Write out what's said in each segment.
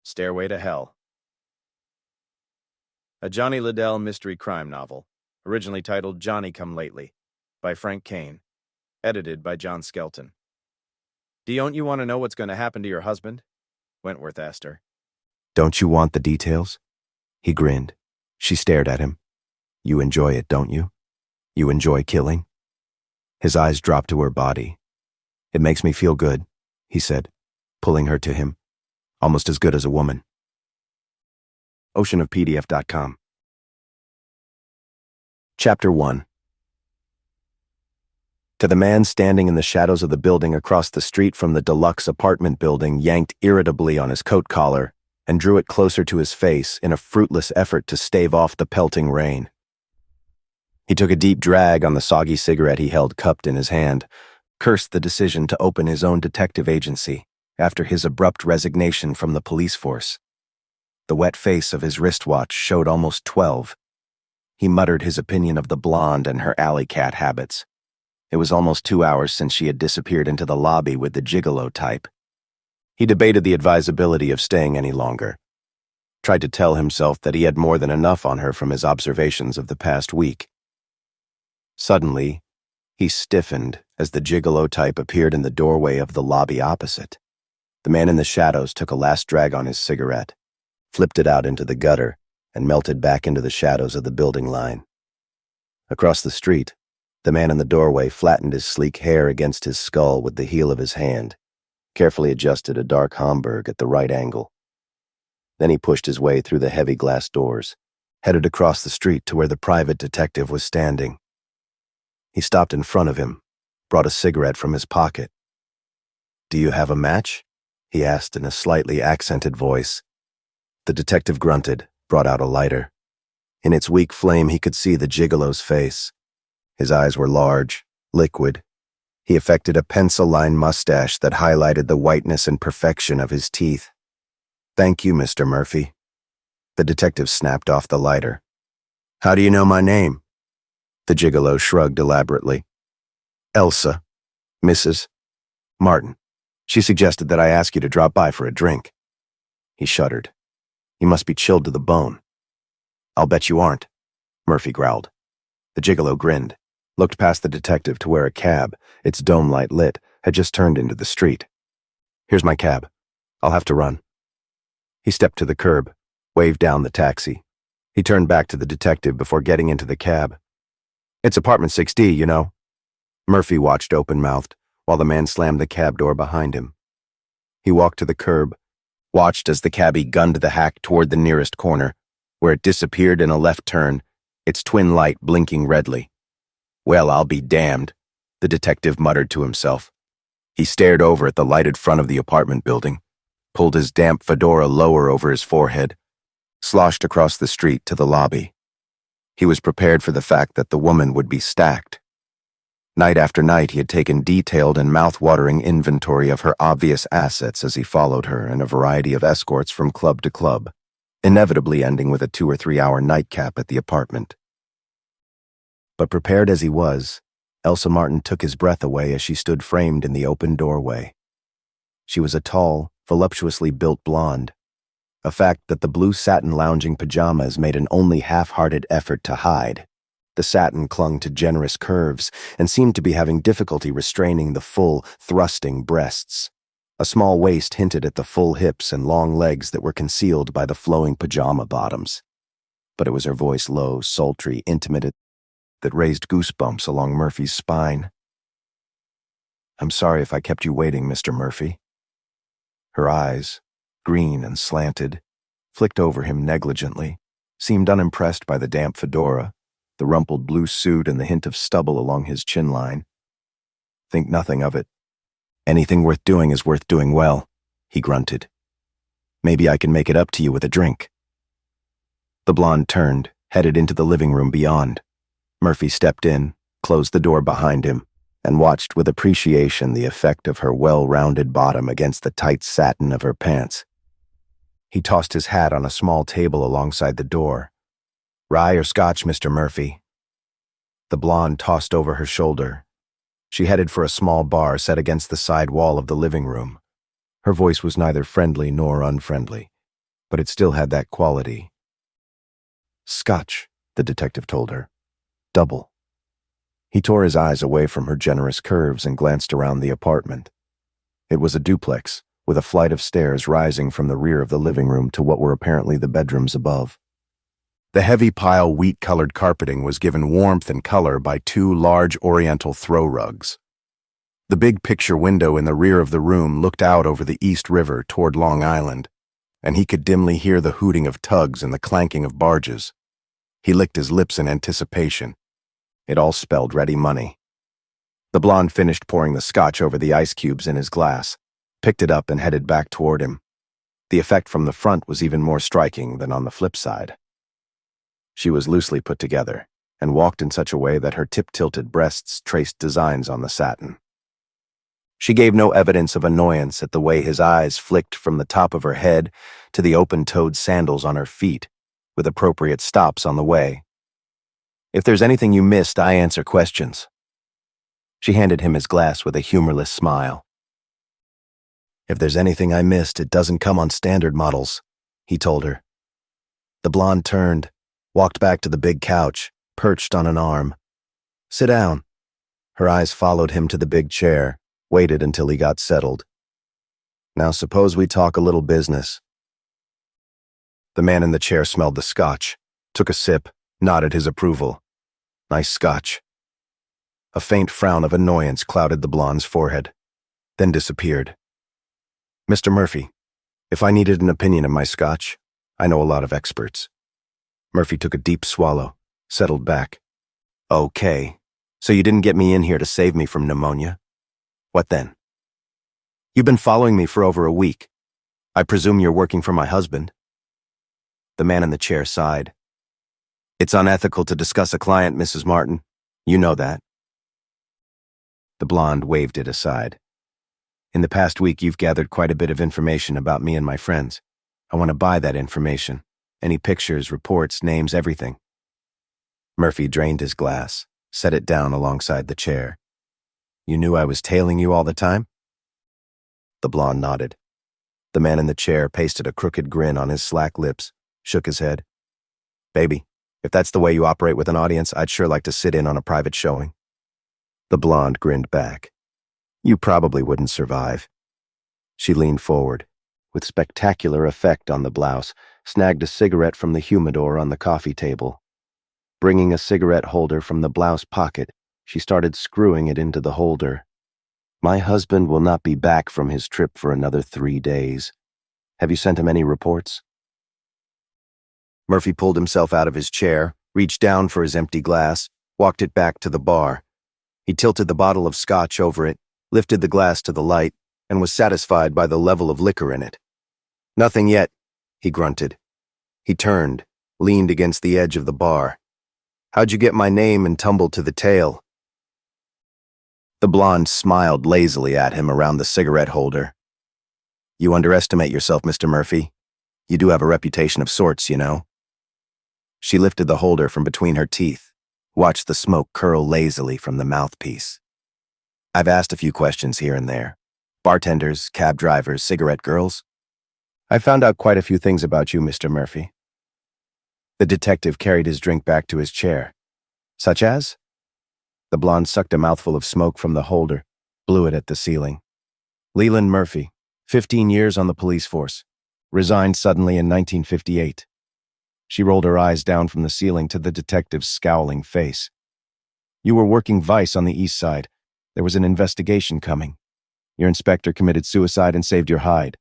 Stairway to Hell. A Johnny Liddell mystery crime novel, originally titled Johnny Come Lately, by Frank Kane, edited by John Skelton. Don't you want to know what's going to happen to your husband? Wentworth asked her. Don't you want the details? He grinned. She stared at him. You enjoy it, don't you? You enjoy killing? His eyes dropped to her body. It makes me feel good, he said, pulling her to him. Almost as good as a woman. oceanofpdf.com. Chapter 1. To the man standing in the shadows of the building across the street from the deluxe apartment building, yanked irritably on his coat collar and drew it closer to his face in a fruitless effort to stave off the pelting rain. He took a deep drag on the soggy cigarette he held cupped in his hand, cursed the decision to open his own detective agency after his abrupt resignation from the police force. The wet face of his wristwatch showed almost 12. He muttered his opinion of the blonde and her alley cat habits. It was almost 2 hours since she had disappeared into the lobby with the gigolo type. He debated the advisability of staying any longer. Tried to tell himself that he had more than enough on her from his observations of the past week. Suddenly, he stiffened as the gigolo type appeared in the doorway of the lobby opposite. The man in the shadows took a last drag on his cigarette, flipped it out into the gutter, and melted back into the shadows of the building line. Across the street, the man in the doorway flattened his sleek hair against his skull with the heel of his hand, carefully adjusted a dark Homburg at the right angle. Then he pushed his way through the heavy glass doors, headed across the street to where the private detective was standing. He stopped in front of him, brought a cigarette from his pocket. "Do you have a match?" he asked in a slightly accented voice. The detective grunted, brought out a lighter. In its weak flame he could see the gigolo's face. His eyes were large, liquid. He affected a pencil-line mustache that highlighted the whiteness and perfection of his teeth. "Thank you, Mr. Murphy." The detective snapped off the lighter. "How do you know my name?" The gigolo shrugged elaborately. "Elsa, Mrs. Martin. She suggested that I ask you to drop by for a drink." He shuddered. "You must be chilled to the bone." "I'll bet you aren't," Murphy growled. The gigolo grinned, looked past the detective to where a cab, its dome light lit, had just turned into the street. "Here's my cab. I'll have to run." He stepped to the curb, waved down the taxi. He turned back to the detective before getting into the cab. "It's apartment 6D, you know." Murphy watched open-mouthed while the man slammed the cab door behind him. He walked to the curb, watched as the cabbie gunned the hack toward the nearest corner, where it disappeared in a left turn, its twin light blinking redly. "Well, I'll be damned," the detective muttered to himself. He stared over at the lighted front of the apartment building, pulled his damp fedora lower over his forehead, sloshed across the street to the lobby. He was prepared for the fact that the woman would be stacked. Night after night he had taken detailed and mouth-watering inventory of her obvious assets as he followed her in a variety of escorts from club to club, inevitably ending with a 2 or 3 hour nightcap at the apartment. But prepared as he was, Elsa Martin took his breath away as she stood framed in the open doorway. She was a tall, voluptuously built blonde, a fact that the blue satin lounging pajamas made an only half-hearted effort to hide. The satin clung to generous curves and seemed to be having difficulty restraining the full, thrusting breasts. A small waist hinted at the full hips and long legs that were concealed by the flowing pajama bottoms. But it was her voice, low, sultry, intimate, that raised goosebumps along Murphy's spine. "I'm sorry if I kept you waiting, Mr. Murphy." Her eyes, green and slanted, flicked over him negligently, seemed unimpressed by the damp fedora, the rumpled blue suit and the hint of stubble along his chin line. "Think nothing of it. Anything worth doing is worth doing well," he grunted. "Maybe I can make it up to you with a drink." The blonde turned, headed into the living room beyond. Murphy stepped in, closed the door behind him, and watched with appreciation the effect of her well-rounded bottom against the tight satin of her pants. He tossed his hat on a small table alongside the door. "Rye or scotch, Mr. Murphy?" The blonde tossed over her shoulder. She headed for a small bar set against the side wall of the living room. Her voice was neither friendly nor unfriendly, but it still had that quality. Scotch, the detective told her. Double. He tore his eyes away from her generous curves and glanced around the apartment. It was a duplex, with a flight of stairs rising from the rear of the living room to what were apparently the bedrooms above. The heavy pile wheat-colored carpeting was given warmth and color by two large oriental throw rugs. The big picture window in the rear of the room looked out over the East River toward Long Island, and he could dimly hear the hooting of tugs and the clanking of barges. He licked his lips in anticipation. It all spelled ready money. The blonde finished pouring the scotch over the ice cubes in his glass, picked it up and headed back toward him. The effect from the front was even more striking than on the flip side. She was loosely put together and walked in such a way that her tip-tilted breasts traced designs on the satin. She gave no evidence of annoyance at the way his eyes flicked from the top of her head to the open-toed sandals on her feet, with appropriate stops on the way. If there's anything you missed, I answer questions. She handed him his glass with a humorless smile. If there's anything I missed, it doesn't come on standard models, he told her. The blonde turned, walked back to the big couch, perched on an arm. Sit down. Her eyes followed him to the big chair, waited until he got settled. Now suppose we talk a little business. The man in the chair smelled the scotch, took a sip, nodded his approval. Nice scotch. A faint frown of annoyance clouded the blonde's forehead, then disappeared. Mr. Murphy, if I needed an opinion of my scotch, I know a lot of experts. Murphy took a deep swallow, settled back. Okay, so you didn't get me in here to save me from pneumonia? What then? You've been following me for over a week. I presume you're working for my husband. The man in the chair sighed. It's unethical to discuss a client, Mrs. Martin. You know that. The blonde waved it aside. In the past week, you've gathered quite a bit of information about me and my friends. I want to buy that information. Any pictures, reports, names, everything. Murphy drained his glass, set it down alongside the chair. You knew I was tailing you all the time? The blonde nodded. The man in the chair pasted a crooked grin on his slack lips, shook his head. Baby, if that's the way you operate with an audience, I'd sure like to sit in on a private showing. The blonde grinned back. You probably wouldn't survive. She leaned forward, with spectacular effect on the blouse, snagged a cigarette from the humidor on the coffee table. Bringing a cigarette holder from the blouse pocket, she started screwing it into the holder. My husband will not be back from his trip for another 3 days. Have you sent him any reports? Murphy pulled himself out of his chair, reached down for his empty glass, walked it back to the bar. He tilted the bottle of scotch over it, lifted the glass to the light, and was satisfied by the level of liquor in it. Nothing yet, he grunted. He turned, leaned against the edge of the bar. How'd you get my name and tumble to the tail? The blonde smiled lazily at him around the cigarette holder. You underestimate yourself, Mr. Murphy. You do have a reputation of sorts, you know. She lifted the holder from between her teeth, watched the smoke curl lazily from the mouthpiece. I've asked a few questions here and there. Bartenders, cab drivers, cigarette girls. I found out quite a few things about you, Mr. Murphy. The detective carried his drink back to his chair. Such as? The blonde sucked a mouthful of smoke from the holder, blew it at the ceiling. Leland Murphy, 15 years on the police force. Resigned suddenly in 1958. She rolled her eyes down from the ceiling to the detective's scowling face. You were working vice on the east side. There was an investigation coming. Your inspector committed suicide and saved your hide.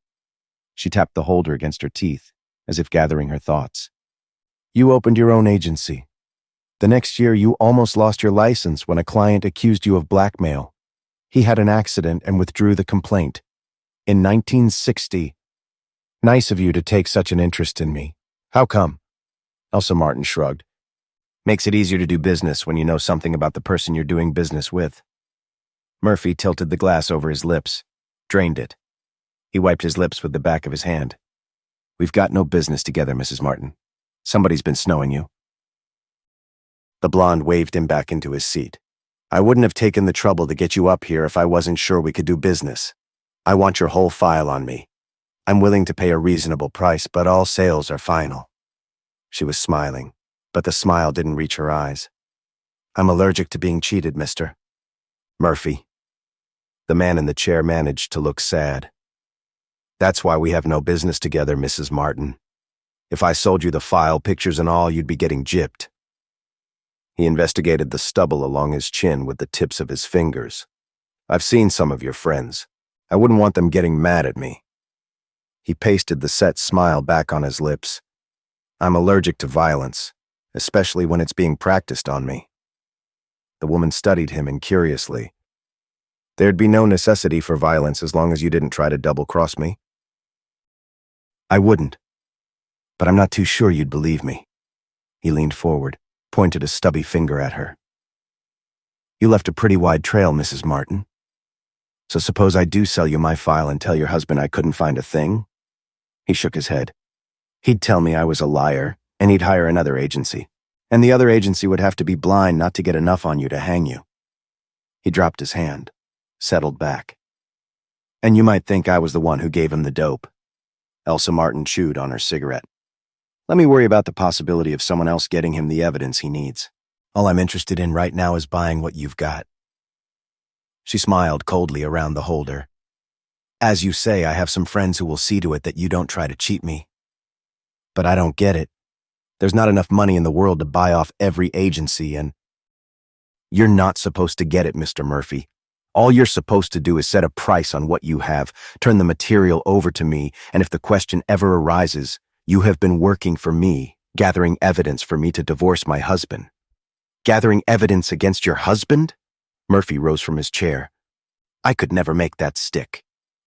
She tapped the holder against her teeth, as if gathering her thoughts. You opened your own agency. The next year, you almost lost your license when a client accused you of blackmail. He had an accident and withdrew the complaint. In 1960. Nice of you to take such an interest in me. How come? Elsa Martin shrugged. Makes it easier to do business when you know something about the person you're doing business with. Murphy tilted the glass over his lips, drained it. He wiped his lips with the back of his hand. We've got no business together, Mrs. Martin. Somebody's been snowing you. The blonde waved him back into his seat. I wouldn't have taken the trouble to get you up here if I wasn't sure we could do business. I want your whole file on me. I'm willing to pay a reasonable price, but all sales are final. She was smiling, but the smile didn't reach her eyes. I'm allergic to being cheated, Mr. Murphy. The man in the chair managed to look sad. That's why we have no business together, Mrs. Martin. If I sold you the file, pictures and all, you'd be getting gypped. He investigated the stubble along his chin with the tips of his fingers. I've seen some of your friends. I wouldn't want them getting mad at me. He pasted the set smile back on his lips. I'm allergic to violence, especially when it's being practiced on me. The woman studied him incuriously. There'd be no necessity for violence as long as you didn't try to double-cross me. I wouldn't, but I'm not too sure you'd believe me. He leaned forward, pointed a stubby finger at her. You left a pretty wide trail, Mrs. Martin. So suppose I do sell you my file and tell your husband I couldn't find a thing? He shook his head. He'd tell me I was a liar, and he'd hire another agency. And the other agency would have to be blind not to get enough on you to hang you. He dropped his hand, settled back. And you might think I was the one who gave him the dope. Elsa Martin chewed on her cigarette. Let me worry about the possibility of someone else getting him the evidence he needs. All I'm interested in right now is buying what you've got. She smiled coldly around the holder. As you say, I have some friends who will see to it that you don't try to cheat me. But I don't get it. There's not enough money in the world to buy off every agency, and you're not supposed to get it, Mr. Murphy. All you're supposed to do is set a price on what you have, turn the material over to me, and if the question ever arises, you have been working for me, gathering evidence for me to divorce my husband. Gathering evidence against your husband? Murphy rose from his chair. I could never make that stick.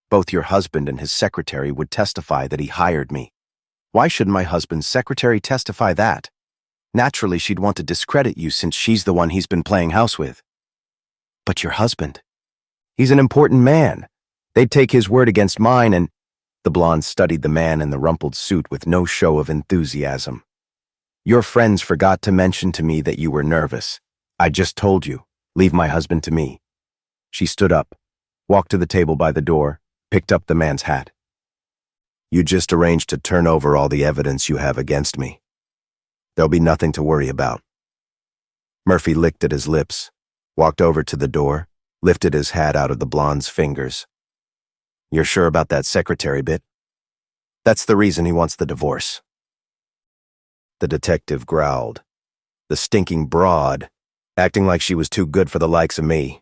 Both your husband and his secretary would testify that he hired me. Why should my husband's secretary testify that? Naturally, she'd want to discredit you since she's the one he's been playing house with. But your husband? He's an important man. They'd take his word against mine, and the blonde studied the man in the rumpled suit with no show of enthusiasm. Your friends forgot to mention to me that you were nervous. I just told you. Leave my husband to me. She stood up, walked to the table by the door, picked up the man's hat. You just arranged to turn over all the evidence you have against me. There'll be nothing to worry about. Murphy licked at his lips, walked over to the door, lifted his hat out of the blonde's fingers. You're sure about that secretary bit? That's the reason he wants the divorce. The detective growled. The stinking broad, acting like she was too good for the likes of me.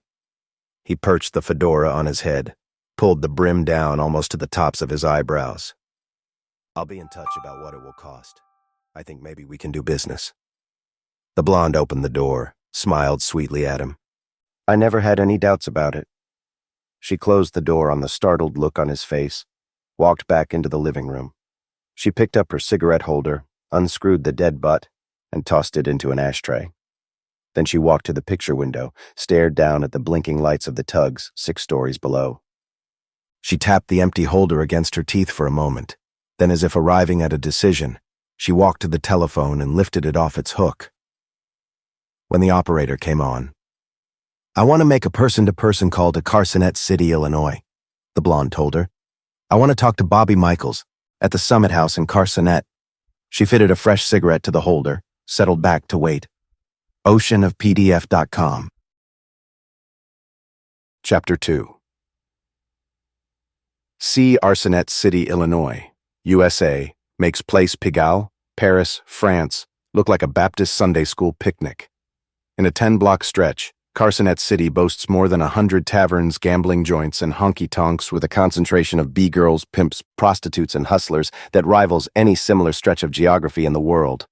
He perched the fedora on his head, pulled the brim down almost to the tops of his eyebrows. I'll be in touch about what it will cost. I think maybe we can do business. The blonde opened the door, smiled sweetly at him. I never had any doubts about it. She closed the door on the startled look on his face, walked back into the living room. She picked up her cigarette holder, unscrewed the dead butt, and tossed it into an ashtray. Then she walked to the picture window, stared down at the blinking lights of the tugs 6 stories below. She tapped the empty holder against her teeth for a moment. Then, as if arriving at a decision, she walked to the telephone and lifted it off its hook. When the operator came on, I want to make a person-to-person call to Carsonet City, Illinois, the blonde told her. I want to talk to Bobby Michaels at the Summit House in Carsonet. She fitted a fresh cigarette to the holder, settled back to wait. oceanofpdf.com. Chapter 2. See Arsenet City, Illinois, USA, makes Place Pigalle, Paris, France, look like a Baptist Sunday school picnic. In a 10-block stretch, Carsonet City boasts more than 100 taverns, gambling joints, and honky-tonks with a concentration of b-girls, pimps, prostitutes, and hustlers that rivals any similar stretch of geography in the world.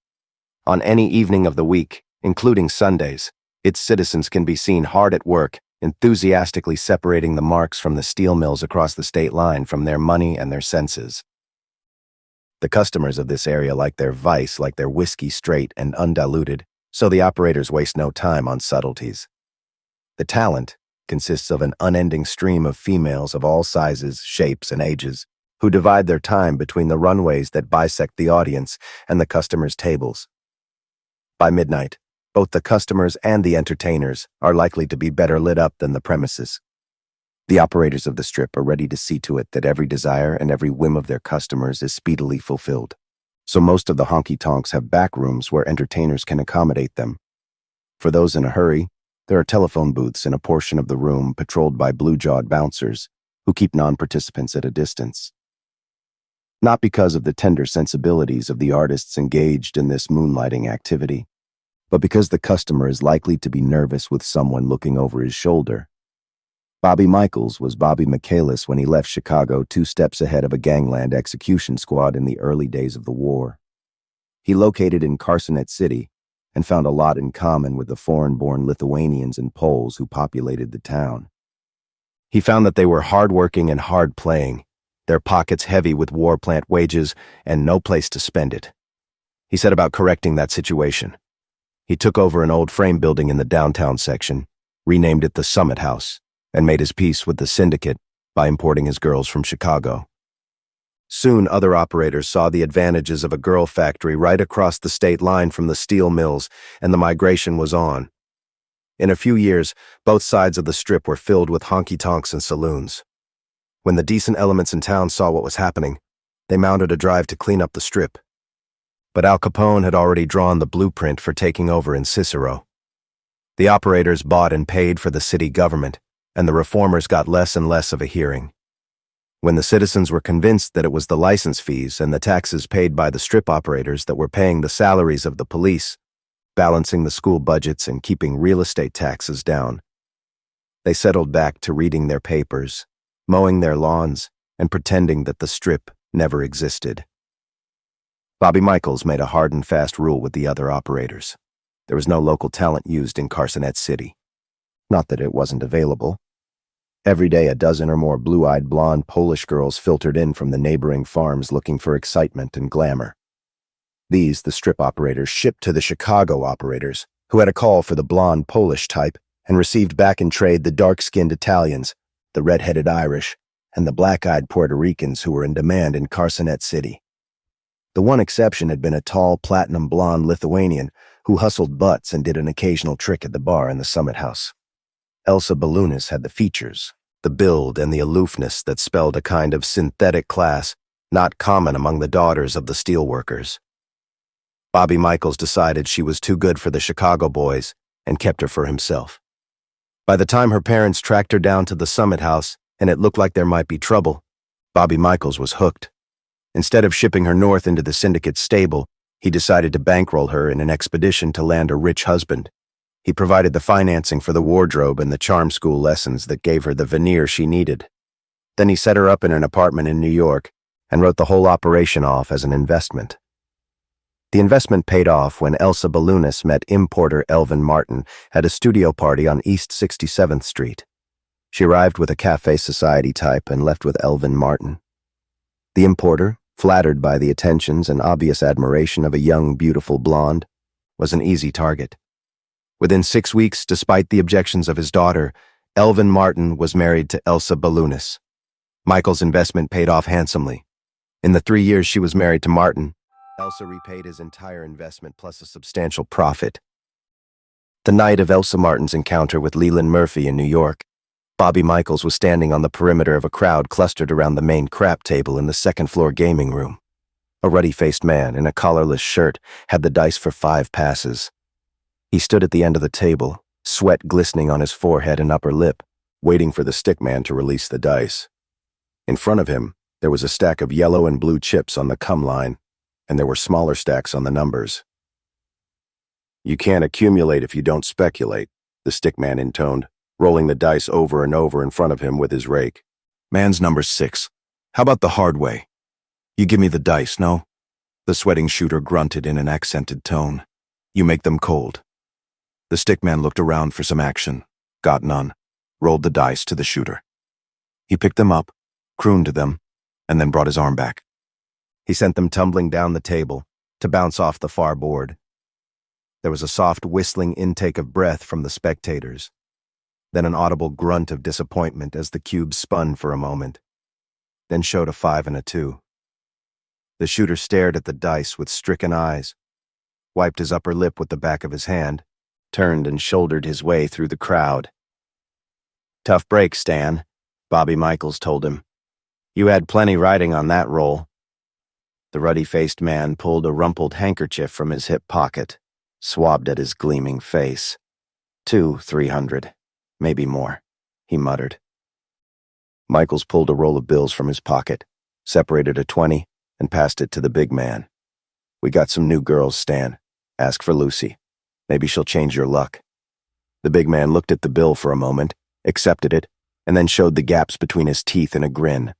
On any evening of the week, including Sundays, its citizens can be seen hard at work, enthusiastically separating the marks from the steel mills across the state line from their money and their senses. The customers of this area like their vice, like their whiskey straight and undiluted, so the operators waste no time on subtleties. The talent consists of an unending stream of females of all sizes, shapes, and ages, who divide their time between the runways that bisect the audience and the customers' tables. By midnight, both the customers and the entertainers are likely to be better lit up than the premises. The operators of the strip are ready to see to it that every desire and every whim of their customers is speedily fulfilled. So most of the honky-tonks have back rooms where entertainers can accommodate them. For those in a hurry, there are telephone booths in a portion of the room patrolled by blue-jawed bouncers who keep non-participants at a distance. Not because of the tender sensibilities of the artists engaged in this moonlighting activity, but because the customer is likely to be nervous with someone looking over his shoulder. Bobby Michaels was Bobby Michaelis when he left Chicago 2 steps ahead of a gangland execution squad in the early days of the war. He located in Carsonet City and found a lot in common with the foreign-born Lithuanians and Poles who populated the town. He found that they were hard-working and hard-playing, their pockets heavy with war plant wages and no place to spend it. He set about correcting that situation. He took over an old frame building in the downtown section, renamed it the Summit House, and made his peace with the syndicate by importing his girls from Chicago. Soon, other operators saw the advantages of a girl factory right across the state line from the steel mills, and the migration was on. In a few years, both sides of the strip were filled with honky-tonks and saloons. When the decent elements in town saw what was happening, they mounted a drive to clean up the strip. But Al Capone had already drawn the blueprint for taking over in Cicero. The operators bought and paid for the city government, and the reformers got less and less of a hearing. When the citizens were convinced that it was the license fees and the taxes paid by the strip operators that were paying the salaries of the police, balancing the school budgets and keeping real estate taxes down, they settled back to reading their papers, mowing their lawns, and pretending that the strip never existed. Bobby Michaels made a hard and fast rule with the other operators. There was no local talent used in Carsonet City. Not that it wasn't available. Every day a dozen or more blue-eyed blonde Polish girls filtered in from the neighboring farms looking for excitement and glamour. These, the strip operators, shipped to the Chicago operators, who had a call for the blonde Polish type and received back in trade the dark-skinned Italians, the red-headed Irish, and the black-eyed Puerto Ricans who were in demand in Carsonet City. The one exception had been a tall, platinum blonde Lithuanian who hustled butts and did an occasional trick at the bar in the Summit House. Elsa Balunis had the features, the build, and the aloofness that spelled a kind of synthetic class not common among the daughters of the steelworkers. Bobby Michaels decided she was too good for the Chicago boys and kept her for himself. By the time her parents tracked her down to the Summit House and it looked like there might be trouble, Bobby Michaels was hooked. Instead of shipping her north into the syndicate's stable, he decided to bankroll her in an expedition to land a rich husband. He provided the financing for the wardrobe and the charm school lessons that gave her the veneer she needed. Then he set her up in an apartment in New York and wrote the whole operation off as an investment. The investment paid off when Elsa Balunis met importer Elvin Martin at a studio party on East 67th Street. She arrived with a Café Society type and left with Elvin Martin. The importer, flattered by the attentions and obvious admiration of a young, beautiful blonde, was an easy target. Within 6 weeks, despite the objections of his daughter, Elvin Martin was married to Elsa Balunis. Michael's investment paid off handsomely. In the 3 years she was married to Martin, Elsa repaid his entire investment plus a substantial profit. The night of Elsa Martin's encounter with Leland Murphy in New York, Bobby Michaels was standing on the perimeter of a crowd clustered around the main crap table in the second-floor gaming room. A ruddy-faced man in a collarless shirt had the dice for 5 passes. He stood at the end of the table, sweat glistening on his forehead and upper lip, waiting for the stickman to release the dice. In front of him, there was a stack of yellow and blue chips on the come line, and there were smaller stacks on the numbers. "You can't accumulate if you don't speculate," the stickman intoned, rolling the dice over and over in front of him with his rake. "Man's number 6. How about the hard way? You give me the dice, no?" The sweating shooter grunted in an accented tone. "You make them cold." The stickman looked around for some action, got none, rolled the dice to the shooter. He picked them up, crooned to them, and then brought his arm back. He sent them tumbling down the table to bounce off the far board. There was a soft whistling intake of breath from the spectators, then an audible grunt of disappointment as the cube spun for a moment, then showed a 5 and a 2. The shooter stared at the dice with stricken eyes, wiped his upper lip with the back of his hand, turned and shouldered his way through the crowd. "Tough break, Stan," Bobby Michaels told him. You had plenty riding on that roll. The ruddy-faced man pulled a rumpled handkerchief from his hip pocket, swabbed at his gleaming face. 300, maybe more, he muttered. Michaels pulled a roll of bills from his pocket, separated a 20, and passed it to the big man. We got some new girls, Stan. Ask for Lucy. Maybe she'll change your luck. The big man looked at the bill for a moment, accepted it, and then showed the gaps between his teeth in a grin.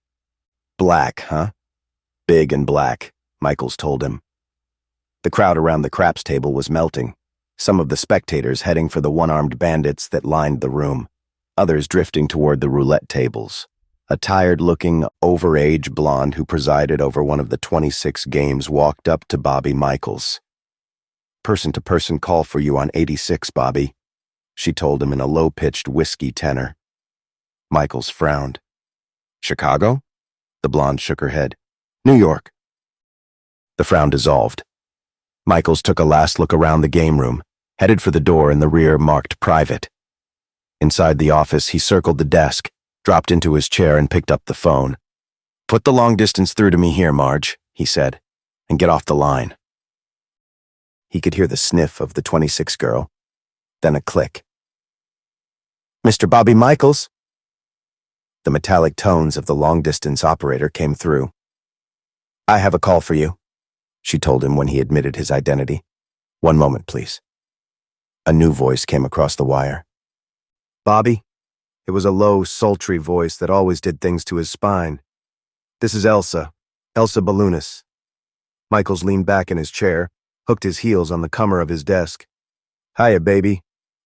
Black, huh? Big and black, Michaels told him. The crowd around the craps table was melting, some of the spectators heading for the one-armed bandits that lined the room, others drifting toward the roulette tables. A tired-looking, over-age blonde who presided over one of the 26 games walked up to Bobby Michaels. Person-to-person call for you on 86, Bobby, she told him in a low-pitched whiskey tenor. Michaels frowned. Chicago? The blonde shook her head. New York. The frown dissolved. Michaels took a last look around the game room, headed for the door in the rear marked private. Inside the office, he circled the desk, dropped into his chair and picked up the phone. Put the long distance through to me here, Marge, he said, and get off the line. He could hear the sniff of the 26 girl, then a click. Mr. Bobby Michaels? The metallic tones of the long-distance operator came through. I have a call for you, she told him when he admitted his identity. One moment, please. A new voice came across the wire. Bobby? It was a low, sultry voice that always did things to his spine. This is Elsa Ballounis. Michaels leaned back in his chair, hooked his heels on the comer of his desk. Hiya, baby.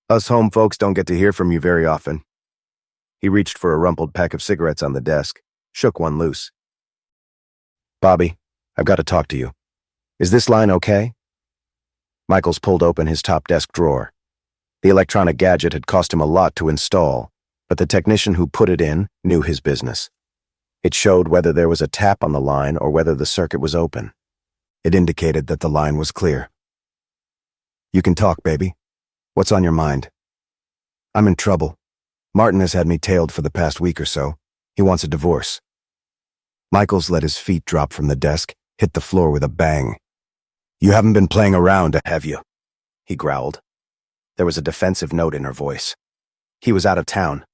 Us home folks don't get to hear from you very often. He reached for a rumpled pack of cigarettes on the desk, shook one loose. Bobby, I've got to talk to you. Is this line okay? Michaels pulled open his top desk drawer. The electronic gadget had cost him a lot to install, but the technician who put it in knew his business. It showed whether there was a tap on the line or whether the circuit was open. It indicated that the line was clear. You can talk, baby. What's on your mind? I'm in trouble. Martin has had me tailed for the past week or so. He wants a divorce. Michaels let his feet drop from the desk, hit the floor with a bang. You haven't been playing around, have you? He growled. There was a defensive note in her voice. He was out of town.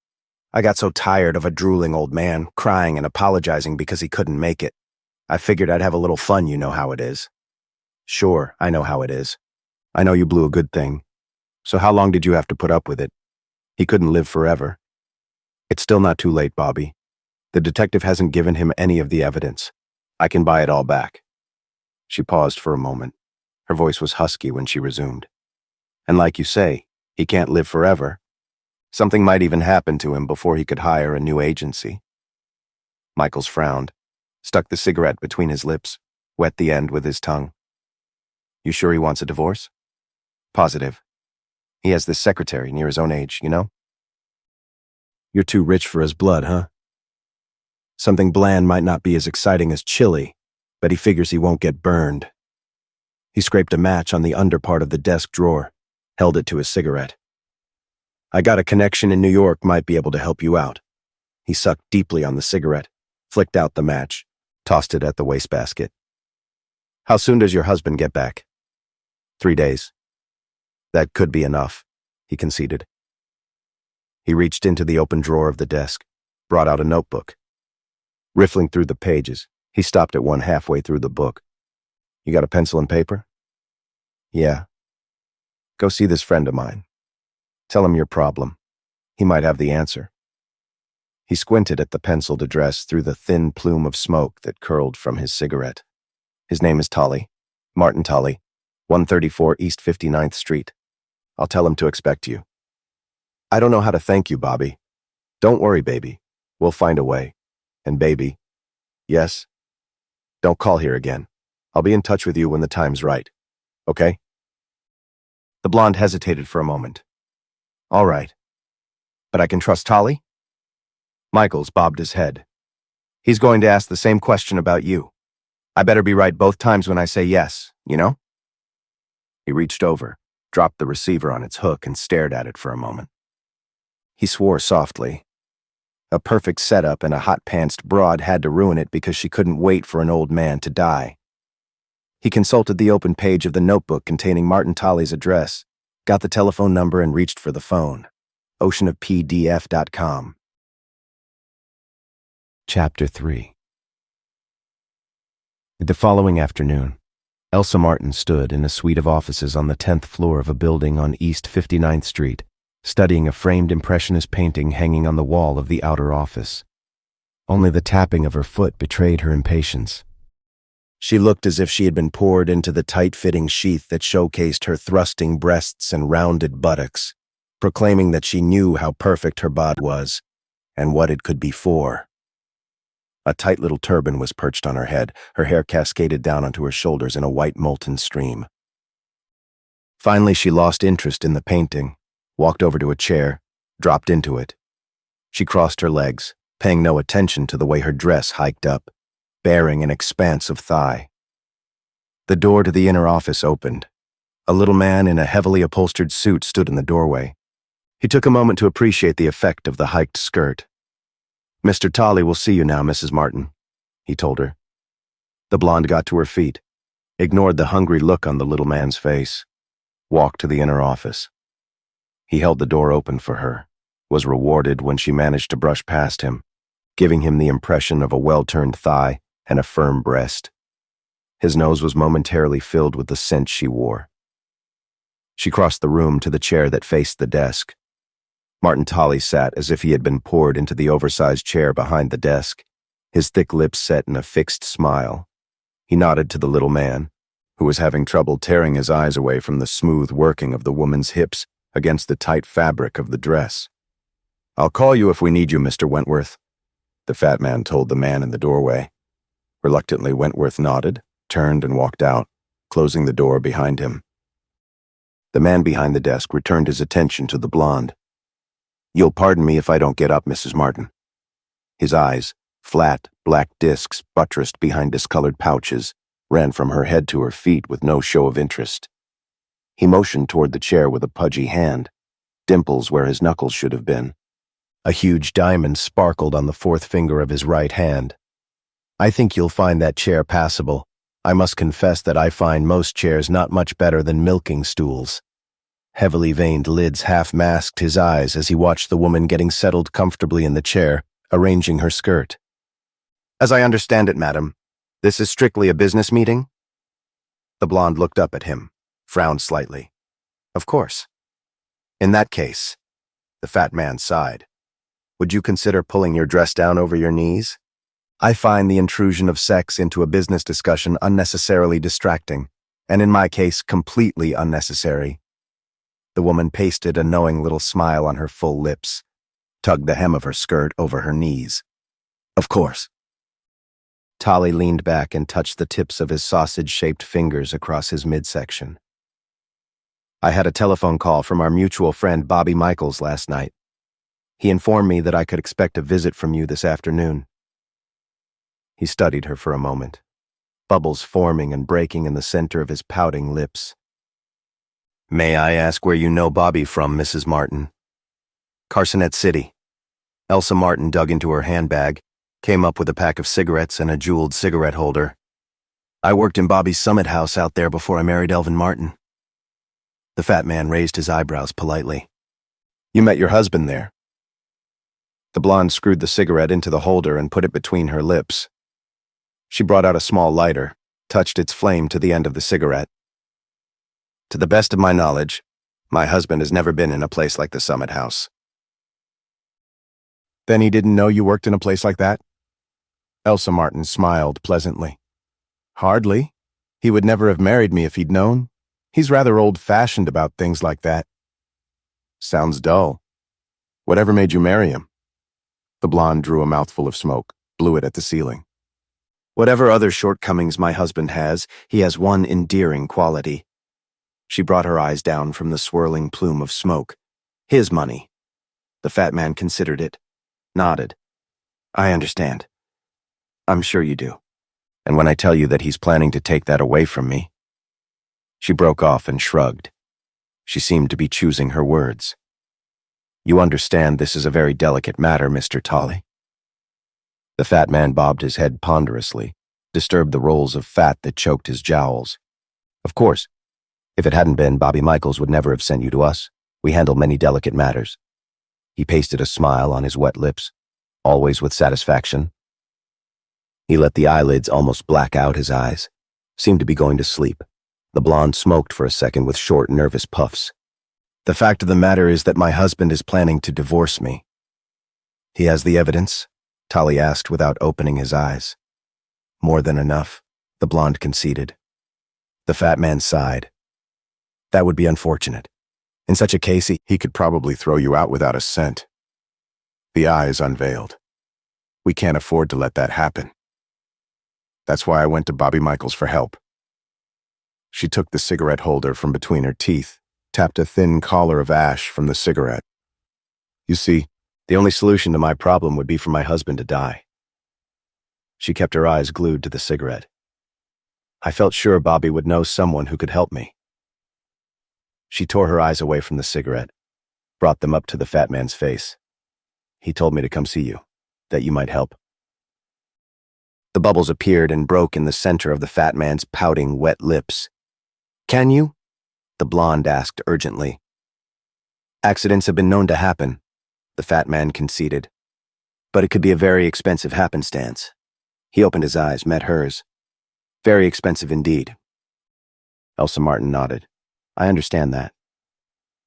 I got so tired of a drooling old man, crying and apologizing because he couldn't make it. I figured I'd have a little fun, you know how it is. Sure, I know how it is. I know you blew a good thing. So how long did you have to put up with it? He couldn't live forever. It's still not too late, Bobby. The detective hasn't given him any of the evidence. I can buy it all back. She paused for a moment. Her voice was husky when she resumed. And like you say, he can't live forever. Something might even happen to him before he could hire a new agency. Michaels frowned, stuck the cigarette between his lips, wet the end with his tongue. You sure he wants a divorce? Positive. He has this secretary near his own age, you know? You're too rich for his blood, huh? Something bland might not be as exciting as chili, but he figures he won't get burned. He scraped a match on the under part of the desk drawer, held it to his cigarette. I got a connection in New York might be able to help you out. He sucked deeply on the cigarette, flicked out the match, tossed it at the wastebasket. How soon does your husband get back? 3 days. That could be enough, he conceded. He reached into the open drawer of the desk, brought out a notebook. Riffling through the pages, he stopped at one halfway through the book. You got a pencil and paper? Yeah. Go see this friend of mine. Tell him your problem. He might have the answer. He squinted at the penciled address through the thin plume of smoke that curled from his cigarette. His name is Tully, Martin Tully, 134 East 59th Street. I'll tell him to expect you. I don't know how to thank you, Bobby. Don't worry, baby. We'll find a way. And baby, yes? Don't call here again. I'll be in touch with you when the time's right. Okay? The blonde hesitated for a moment. All right. But I can trust Tully? Michaels bobbed his head. He's going to ask the same question about you. I better be right both times when I say yes, you know? He reached over, dropped the receiver on its hook, and stared at it for a moment. He swore softly. A perfect setup, and a hot-pantsed broad had to ruin it because she couldn't wait for an old man to die. He consulted the open page of the notebook containing Martin Tolley's address, got the telephone number, and reached for the phone. oceanofpdf.com. Chapter 3. The following afternoon, Elsa Martin stood in a suite of offices on the 10th floor of a building on East 59th Street, studying a framed impressionist painting hanging on the wall of the outer office. Only the tapping of her foot betrayed her impatience. She looked as if she had been poured into the tight-fitting sheath that showcased her thrusting breasts and rounded buttocks, proclaiming that she knew how perfect her bod was and what it could be for. A tight little turban was perched on her head, her hair cascaded down onto her shoulders in a white molten stream. Finally, she lost interest in the painting, walked over to a chair, dropped into it. She crossed her legs, paying no attention to the way her dress hiked up, baring an expanse of thigh. The door to the inner office opened. A little man in a heavily upholstered suit stood in the doorway. He took a moment to appreciate the effect of the hiked skirt. "Mr. Tolley will see you now, Mrs. Martin," he told her. The blonde got to her feet, ignored the hungry look on the little man's face, walked to the inner office. He held the door open for her, was rewarded when she managed to brush past him, giving him the impression of a well-turned thigh and a firm breast. His nose was momentarily filled with the scent she wore. She crossed the room to the chair that faced the desk. Martin Tolley sat as if he had been poured into the oversized chair behind the desk, his thick lips set in a fixed smile. He nodded to the little man, who was having trouble tearing his eyes away from the smooth working of the woman's hips against the tight fabric of the dress. "I'll call you if we need you, Mr. Wentworth," the fat man told the man in the doorway. Reluctantly, Wentworth nodded, turned, and walked out, closing the door behind him. The man behind the desk returned his attention to the blonde. "You'll pardon me if I don't get up, Mrs. Martin." His eyes, flat, black discs buttressed behind discolored pouches, ran from her head to her feet with no show of interest. He motioned toward the chair with a pudgy hand, dimples where his knuckles should have been. A huge diamond sparkled on the fourth finger of his right hand. "I think you'll find that chair passable. I must confess that I find most chairs not much better than milking stools." Heavily veined lids half-masked his eyes as he watched the woman getting settled comfortably in the chair, arranging her skirt. "As I understand it, madam, this is strictly a business meeting?" The blonde looked up at him, frowned slightly. "Of course." "In that case," the fat man sighed, "would you consider pulling your dress down over your knees? I find the intrusion of sex into a business discussion unnecessarily distracting, and in my case, completely unnecessary." The woman pasted a knowing little smile on her full lips, tugged the hem of her skirt over her knees. "Of course." Tolley leaned back and touched the tips of his sausage-shaped fingers across his midsection. "I had a telephone call from our mutual friend Bobby Michaels last night. He informed me that I could expect a visit from you this afternoon." He studied her for a moment, bubbles forming and breaking in the center of his pouting lips. "May I ask where you know Bobby from, Mrs. Martin?" "Carsonet City." Elsa Martin dug into her handbag, came up with a pack of cigarettes and a jeweled cigarette holder. "I worked in Bobby's Summit House out there before I married Elvin Martin." The fat man raised his eyebrows politely. "You met your husband there?" The blonde screwed the cigarette into the holder and put it between her lips. She brought out a small lighter, touched its flame to the end of the cigarette. "To the best of my knowledge, my husband has never been in a place like the Summit House." "Then he didn't know you worked in a place like that?" Elsa Martin smiled pleasantly. "Hardly. He would never have married me if he'd known. He's rather old-fashioned about things like that." "Sounds dull. Whatever made you marry him?" The blonde drew a mouthful of smoke, blew it at the ceiling. "Whatever other shortcomings my husband has, he has one endearing quality." She brought her eyes down from the swirling plume of smoke. "His money." The fat man considered it, nodded. "I understand. I'm sure you do. And when I tell you that he's planning to take that away from me..." She broke off and shrugged. She seemed to be choosing her words. You understand this is a very delicate matter, Mr. Tolley. The fat man bobbed his head ponderously, disturbed the rolls of fat that choked his jowls. Of course. If it hadn't been, Bobby Michaels would never have sent you to us. We handle many delicate matters. He pasted a smile on his wet lips, always with satisfaction. He let the eyelids almost black out his eyes, seemed to be going to sleep. The blonde smoked for a second with short, nervous puffs. The fact of the matter is that my husband is planning to divorce me. He has the evidence? Tolley asked without opening his eyes. More than enough, the blonde conceded. The fat man sighed. That would be unfortunate. In such a case, he could probably throw you out without a cent. The eyes unveiled. We can't afford to let that happen. That's why I went to Bobby Michaels for help. She took the cigarette holder from between her teeth, tapped a thin collar of ash from the cigarette. You see, the only solution to my problem would be for my husband to die. She kept her eyes glued to the cigarette. I felt sure Bobby would know someone who could help me. She tore her eyes away from the cigarette, brought them up to the fat man's face. He told me to come see you, that you might help. The bubbles appeared and broke in the center of the fat man's pouting, wet lips. Can you? The blonde asked urgently. Accidents have been known to happen, the fat man conceded. But it could be a very expensive happenstance. He opened his eyes, met hers. Very expensive indeed. Elsa Martin nodded. I understand that.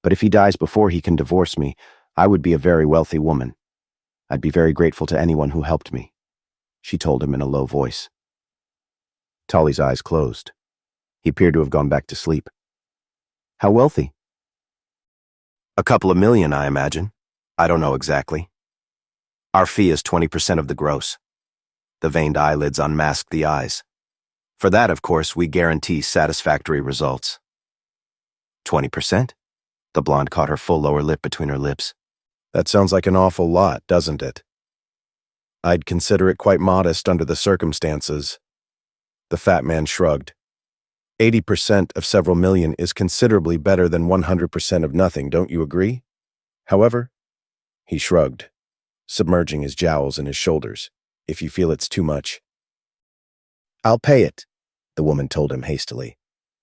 But if he dies before he can divorce me, I would be a very wealthy woman. I'd be very grateful to anyone who helped me, she told him in a low voice. Tolley's eyes closed. He appeared to have gone back to sleep. How wealthy? A couple of million, I imagine. I don't know exactly. Our fee is 20% of the gross. The veined eyelids unmasked the eyes. For that, of course, we guarantee satisfactory results. 20%? The blonde caught her full lower lip between her lips. That sounds like an awful lot, doesn't it? I'd consider it quite modest under the circumstances. The fat man shrugged. 80% of several million is considerably better than 100% of nothing, don't you agree? However, he shrugged, submerging his jowls in his shoulders, if you feel it's too much. I'll pay it, the woman told him hastily,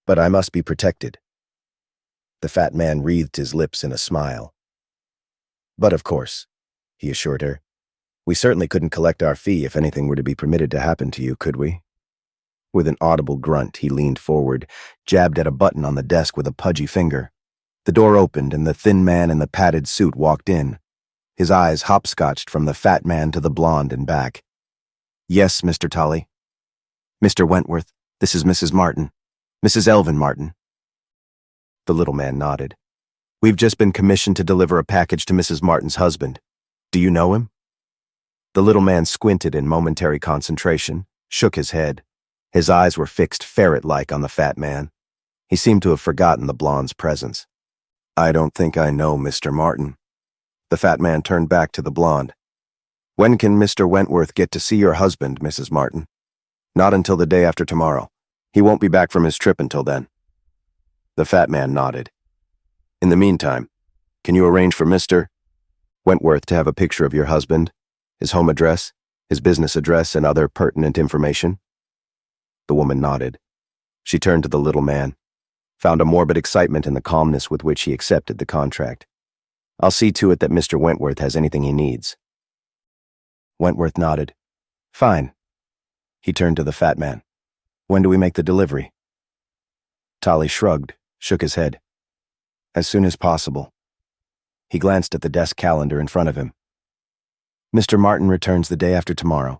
but I must be protected. The fat man wreathed his lips in a smile. But of course, he assured her, we certainly couldn't collect our fee if anything were to be permitted to happen to you, could we? With an audible grunt, he leaned forward, jabbed at a button on the desk with a pudgy finger. The door opened and the thin man in the padded suit walked in. His eyes hopscotched from the fat man to the blonde and back. Yes, Mr. Tolley. Mr. Wentworth, this is Mrs. Martin. Mrs. Elvin Martin. The little man nodded. We've just been commissioned to deliver a package to Mrs. Martin's husband. Do you know him? The little man squinted in momentary concentration, shook his head. His eyes were fixed ferret-like on the fat man. He seemed to have forgotten the blonde's presence. I don't think I know Mr. Martin. The fat man turned back to the blonde. When can Mr. Wentworth get to see your husband, Mrs. Martin? Not until the day after tomorrow. He won't be back from his trip until then. The fat man nodded. In the meantime, can you arrange for Mr. Wentworth to have a picture of your husband, his home address, his business address, and other pertinent information? The woman nodded. She turned to the little man, found a morbid excitement in the calmness with which he accepted the contract. I'll see to it that Mr. Wentworth has anything he needs. Wentworth nodded. Fine. He turned to the fat man. When do we make the delivery? Tolley shrugged, shook his head. As soon as possible. He glanced at the desk calendar in front of him. Mr. Martin returns the day after tomorrow.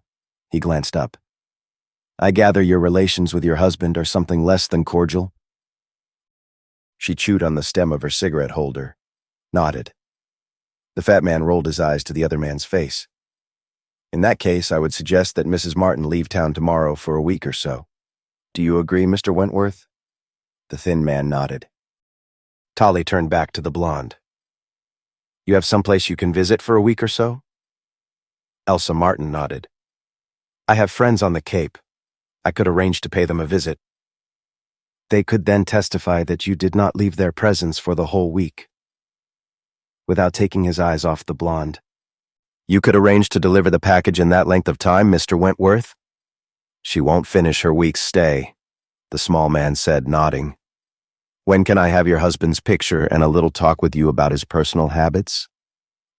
He glanced up. I gather your relations with your husband are something less than cordial? She chewed on the stem of her cigarette holder, nodded. The fat man rolled his eyes to the other man's face. In that case, I would suggest that Mrs. Martin leave town tomorrow for a week or so. Do you agree, Mr. Wentworth? The thin man nodded. Tolley turned back to the blonde. You have someplace you can visit for a week or so? Elsa Martin nodded. I have friends on the Cape. I could arrange to pay them a visit. They could then testify that you did not leave their presence for the whole week. without taking his eyes off the blonde. "You could arrange to deliver the package in that length of time, Mr. Wentworth?" "She won't finish her week's stay," the small man said, nodding. "When can I have your husband's picture and a little talk with you about his personal habits?"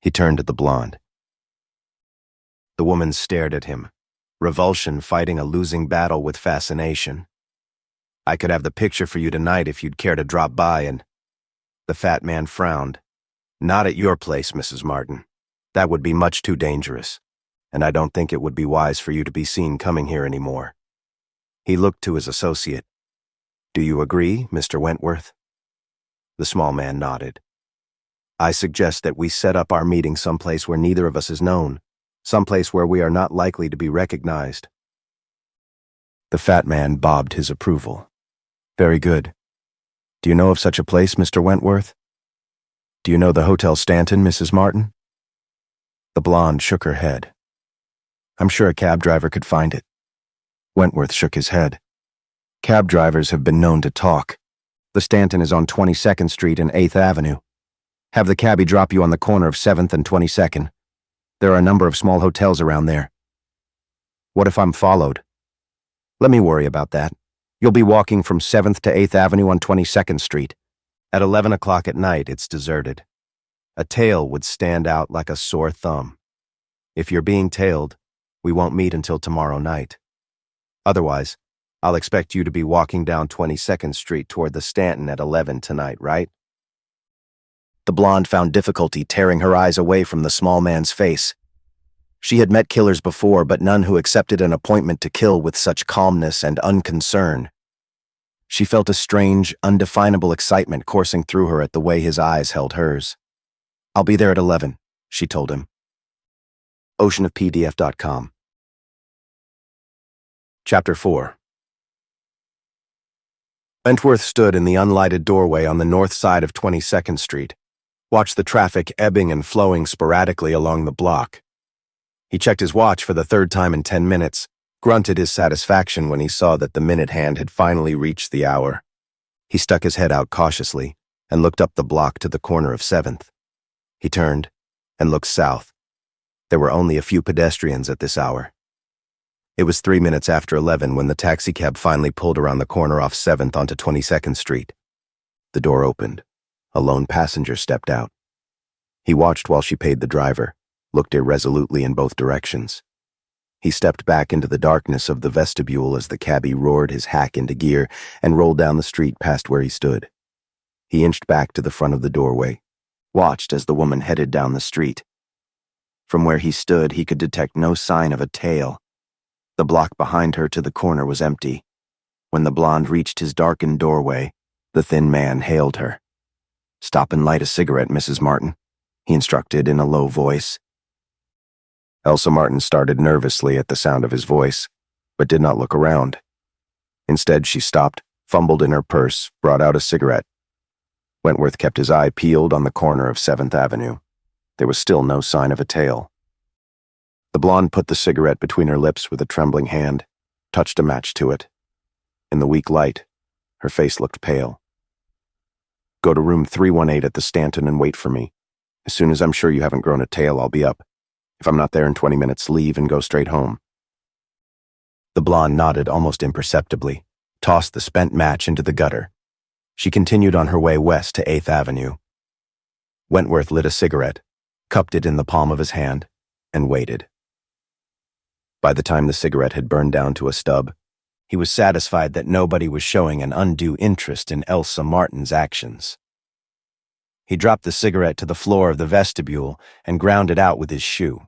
He turned to the blonde. The woman stared at him, revulsion fighting a losing battle with fascination. "I could have the picture for you tonight if you'd care to drop by and—" The fat man frowned. "Not at your place, Mrs. Martin. That would be much too dangerous, and I don't think it would be wise for you to be seen coming here anymore." He looked to his associate. "Do you agree, Mr. Wentworth?" The small man nodded. "I suggest that we set up our meeting someplace where neither of us is known, someplace where we are not likely to be recognized." The fat man bobbed his approval. "Very good. Do you know of such a place, Mr. Wentworth? Do you know the Hotel Stanton, Mrs. Martin?" The blonde shook her head. "I'm sure a cab driver could find it." Wentworth shook his head. "Cab drivers have been known to talk. The Stanton is on 22nd Street and 8th Avenue. Have the cabbie drop you on the corner of 7th and 22nd. There are a number of small hotels around there." "What if I'm followed?" "Let me worry about that. You'll be walking from 7th to 8th Avenue on 22nd Street. At 11 o'clock at night, it's deserted. A tail would stand out like a sore thumb. If you're being tailed, we won't meet until tomorrow night. Otherwise, I'll expect you to be walking down 22nd Street toward the Stanton at 11 tonight, right?" The blonde found difficulty tearing her eyes away from the small man's face. She had met killers before, but none who accepted an appointment to kill with such calmness and unconcern. She felt a strange, undefinable excitement coursing through her at the way his eyes held hers. "I'll be there at 11, she told him. oceanofpdf.com. Chapter 4. Wentworth stood in the unlighted doorway on the north side of 22nd Street, watched the traffic ebbing and flowing sporadically along the block. He checked his watch for the third time in 10 minutes, grunted his satisfaction when he saw that the minute hand had finally reached the hour. He stuck his head out cautiously and looked up the block to the corner of 7th. He turned and looked south. There were only a few pedestrians at this hour. It was 3 minutes after 11 when the taxicab finally pulled around the corner off 7th onto 22nd Street. The door opened. A lone passenger stepped out. He watched while she paid the driver, looked irresolutely in both directions. He stepped back into the darkness of the vestibule as the cabbie roared his hack into gear and rolled down the street past where he stood. He inched back to the front of the doorway, watched as the woman headed down the street. From where he stood, he could detect no sign of a tail. The block behind her to the corner was empty. When the blonde reached his darkened doorway, the thin man hailed her. "Stop and light a cigarette, Mrs. Martin," he instructed in a low voice. Elsa Martin started nervously at the sound of his voice, but did not look around. Instead, she stopped, fumbled in her purse, brought out a cigarette. Wentworth kept his eye peeled on the corner of 7th Avenue. There was still no sign of a tail. The blonde put the cigarette between her lips with a trembling hand, touched a match to it. In the weak light, her face looked pale. "Go to room 318 at the Stanton and wait for me. As soon as I'm sure you haven't grown a tail, I'll be up. If I'm not there in 20 minutes, leave and go straight home." The blonde nodded almost imperceptibly, tossed the spent match into the gutter. She continued on her way west to 8th Avenue. Wentworth lit a cigarette, cupped it in the palm of his hand, and waited. By the time the cigarette had burned down to a stub, he was satisfied that nobody was showing an undue interest in Elsa Martin's actions. He dropped the cigarette to the floor of the vestibule and ground it out with his shoe.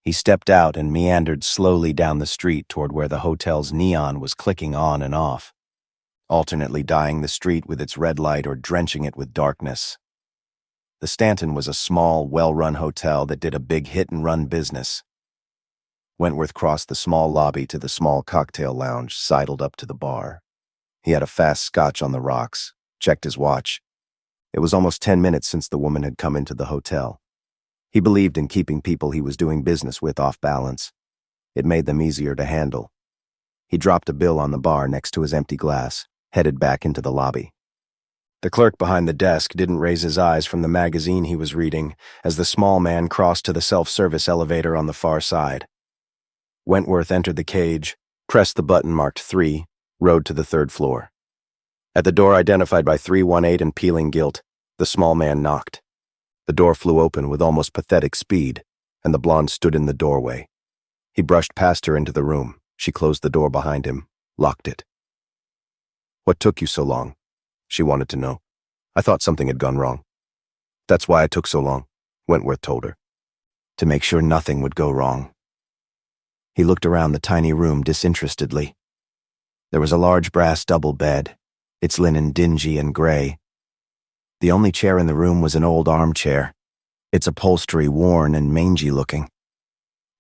He stepped out and meandered slowly down the street toward where the hotel's neon was clicking on and off, alternately dyeing the street with its red light or drenching it with darkness. The Stanton was a small, well-run hotel that did a big hit-and-run business. Wentworth crossed the small lobby to the small cocktail lounge, sidled up to the bar. He had a fast scotch on the rocks, checked his watch. It was almost 10 minutes since the woman had come into the hotel. He believed in keeping people he was doing business with off balance. It made them easier to handle. He dropped a bill on the bar next to his empty glass, headed back into the lobby. The clerk behind the desk didn't raise his eyes from the magazine he was reading as the small man crossed to the self-service elevator on the far side. Wentworth entered the cage, pressed the button marked 3, rode to the 3rd floor. At the door identified by 318 and Peeling Gilt, the small man knocked. The door flew open with almost pathetic speed, and the blonde stood in the doorway. He brushed past her into the room. She closed the door behind him, locked it. "What took you so long?" she wanted to know. "I thought something had gone wrong." "That's why it took so long," Wentworth told her. "To make sure nothing would go wrong." He looked around the tiny room disinterestedly. There was a large brass double bed, its linen dingy and gray. The only chair in the room was an old armchair, its upholstery worn and mangy-looking.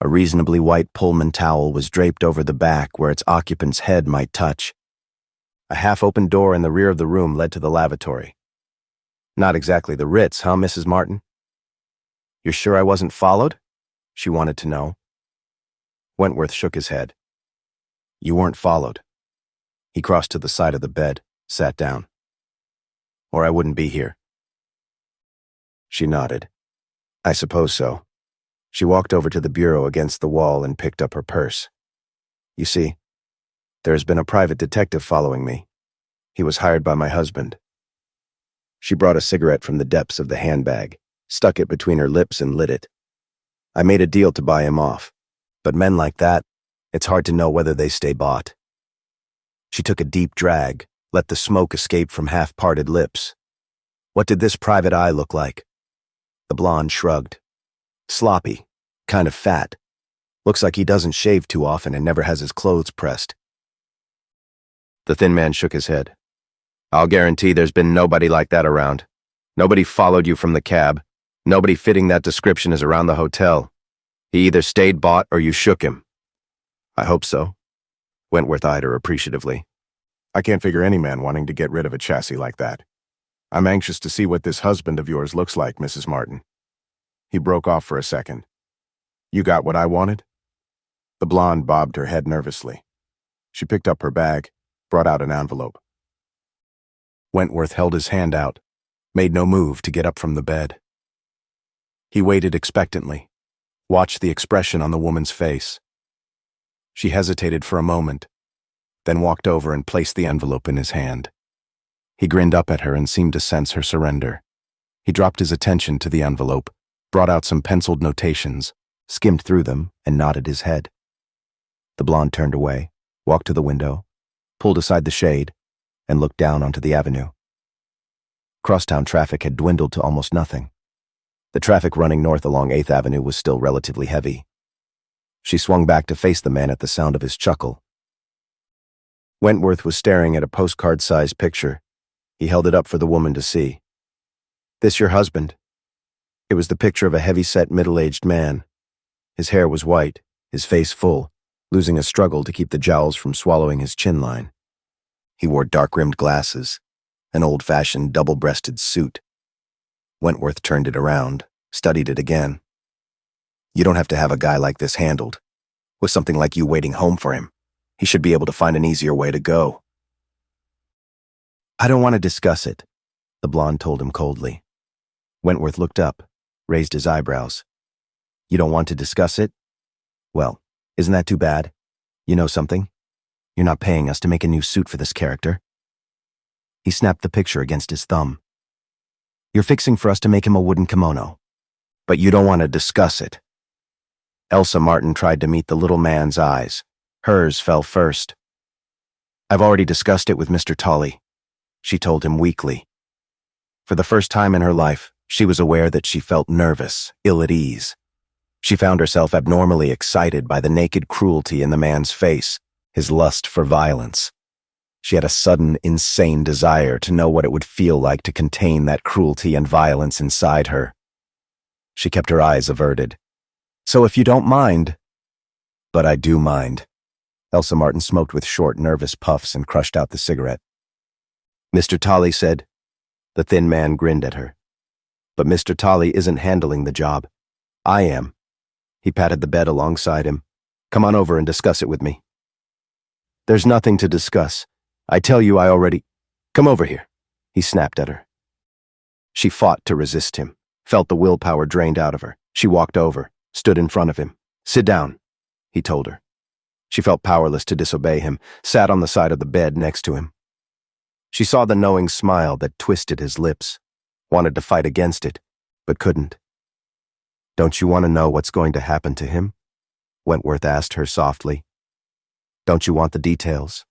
A reasonably white Pullman towel was draped over the back where its occupant's head might touch. A half-open door in the rear of the room led to the lavatory. "Not exactly the Ritz, huh, Mrs. Martin?" "You're sure I wasn't followed?" she wanted to know. Wentworth shook his head. "You weren't followed." He crossed to the side of the bed, sat down. "Or I wouldn't be here." She nodded. "I suppose so." She walked over to the bureau against the wall and picked up her purse. "You see, there has been a private detective following me. He was hired by my husband." She brought a cigarette from the depths of the handbag, stuck it between her lips and lit it. "I made a deal to buy him off, but men like that, it's hard to know whether they stay bought." She took a deep drag, let the smoke escape from half-parted lips. "What did this private eye look like?" The blonde shrugged. "Sloppy, kind of fat. Looks like he doesn't shave too often and never has his clothes pressed." The thin man shook his head. "I'll guarantee there's been nobody like that around. Nobody followed you from the cab. Nobody fitting that description is around the hotel. He either stayed bought or you shook him." "I hope so." Wentworth eyed her appreciatively. "I can't figure any man wanting to get rid of a chassis like that. I'm anxious to see what this husband of yours looks like, Mrs. Martin." He broke off for a second. "You got what I wanted?" The blonde bobbed her head nervously. She picked up her bag, brought out an envelope. Wentworth held his hand out, made no move to get up from the bed. He waited expectantly, watched the expression on the woman's face. She hesitated for a moment, then walked over and placed the envelope in his hand. He grinned up at her and seemed to sense her surrender. He dropped his attention to the envelope, brought out some penciled notations, skimmed through them, and nodded his head. The blonde turned away, walked to the window, pulled aside the shade, and looked down onto the avenue. Crosstown traffic had dwindled to almost nothing. The traffic running north along 8th Avenue was still relatively heavy. She swung back to face the man at the sound of his chuckle. Wentworth was staring at a postcard-sized picture. He held it up for the woman to see. "This your husband?" It was the picture of a heavy-set middle-aged man. His hair was white, his face full, losing a struggle to keep the jowls from swallowing his chin line. He wore dark-rimmed glasses, an old-fashioned double-breasted suit. Wentworth turned it around, studied it again. "You don't have to have a guy like this handled. With something like you waiting home for him, he should be able to find an easier way to go." "I don't want to discuss it," the blonde told him coldly. Wentworth looked up, raised his eyebrows. "You don't want to discuss it? Well, isn't that too bad? You know something? You're not paying us to make a new suit for this character." He snapped the picture against his thumb. "You're fixing for us to make him a wooden kimono. But you don't want to discuss it." Elsa Martin tried to meet the little man's eyes. Hers fell first. "I've already discussed it with Mr. Tolley," she told him weakly. For the first time in her life, she was aware that she felt nervous, ill at ease. She found herself abnormally excited by the naked cruelty in the man's face, his lust for violence. She had a sudden, insane desire to know what it would feel like to contain that cruelty and violence inside her. She kept her eyes averted. "So if you don't mind—" "But I do mind." Elsa Martin smoked with short, nervous puffs and crushed out the cigarette. "Mr. Tolley said—" The thin man grinned at her. "But Mr. Tolley isn't handling the job. I am." He patted the bed alongside him. "Come on over and discuss it with me." "There's nothing to discuss. I tell you I already—" "Come over here." He snapped at her. She fought to resist him, felt the willpower drained out of her. She walked over, stood in front of him. "Sit down," he told her. She felt powerless to disobey him, sat on the side of the bed next to him. She saw the knowing smile that twisted his lips, wanted to fight against it, but couldn't. "Don't you want to know what's going to happen to him?" Wentworth asked her softly. "Don't you want the details?"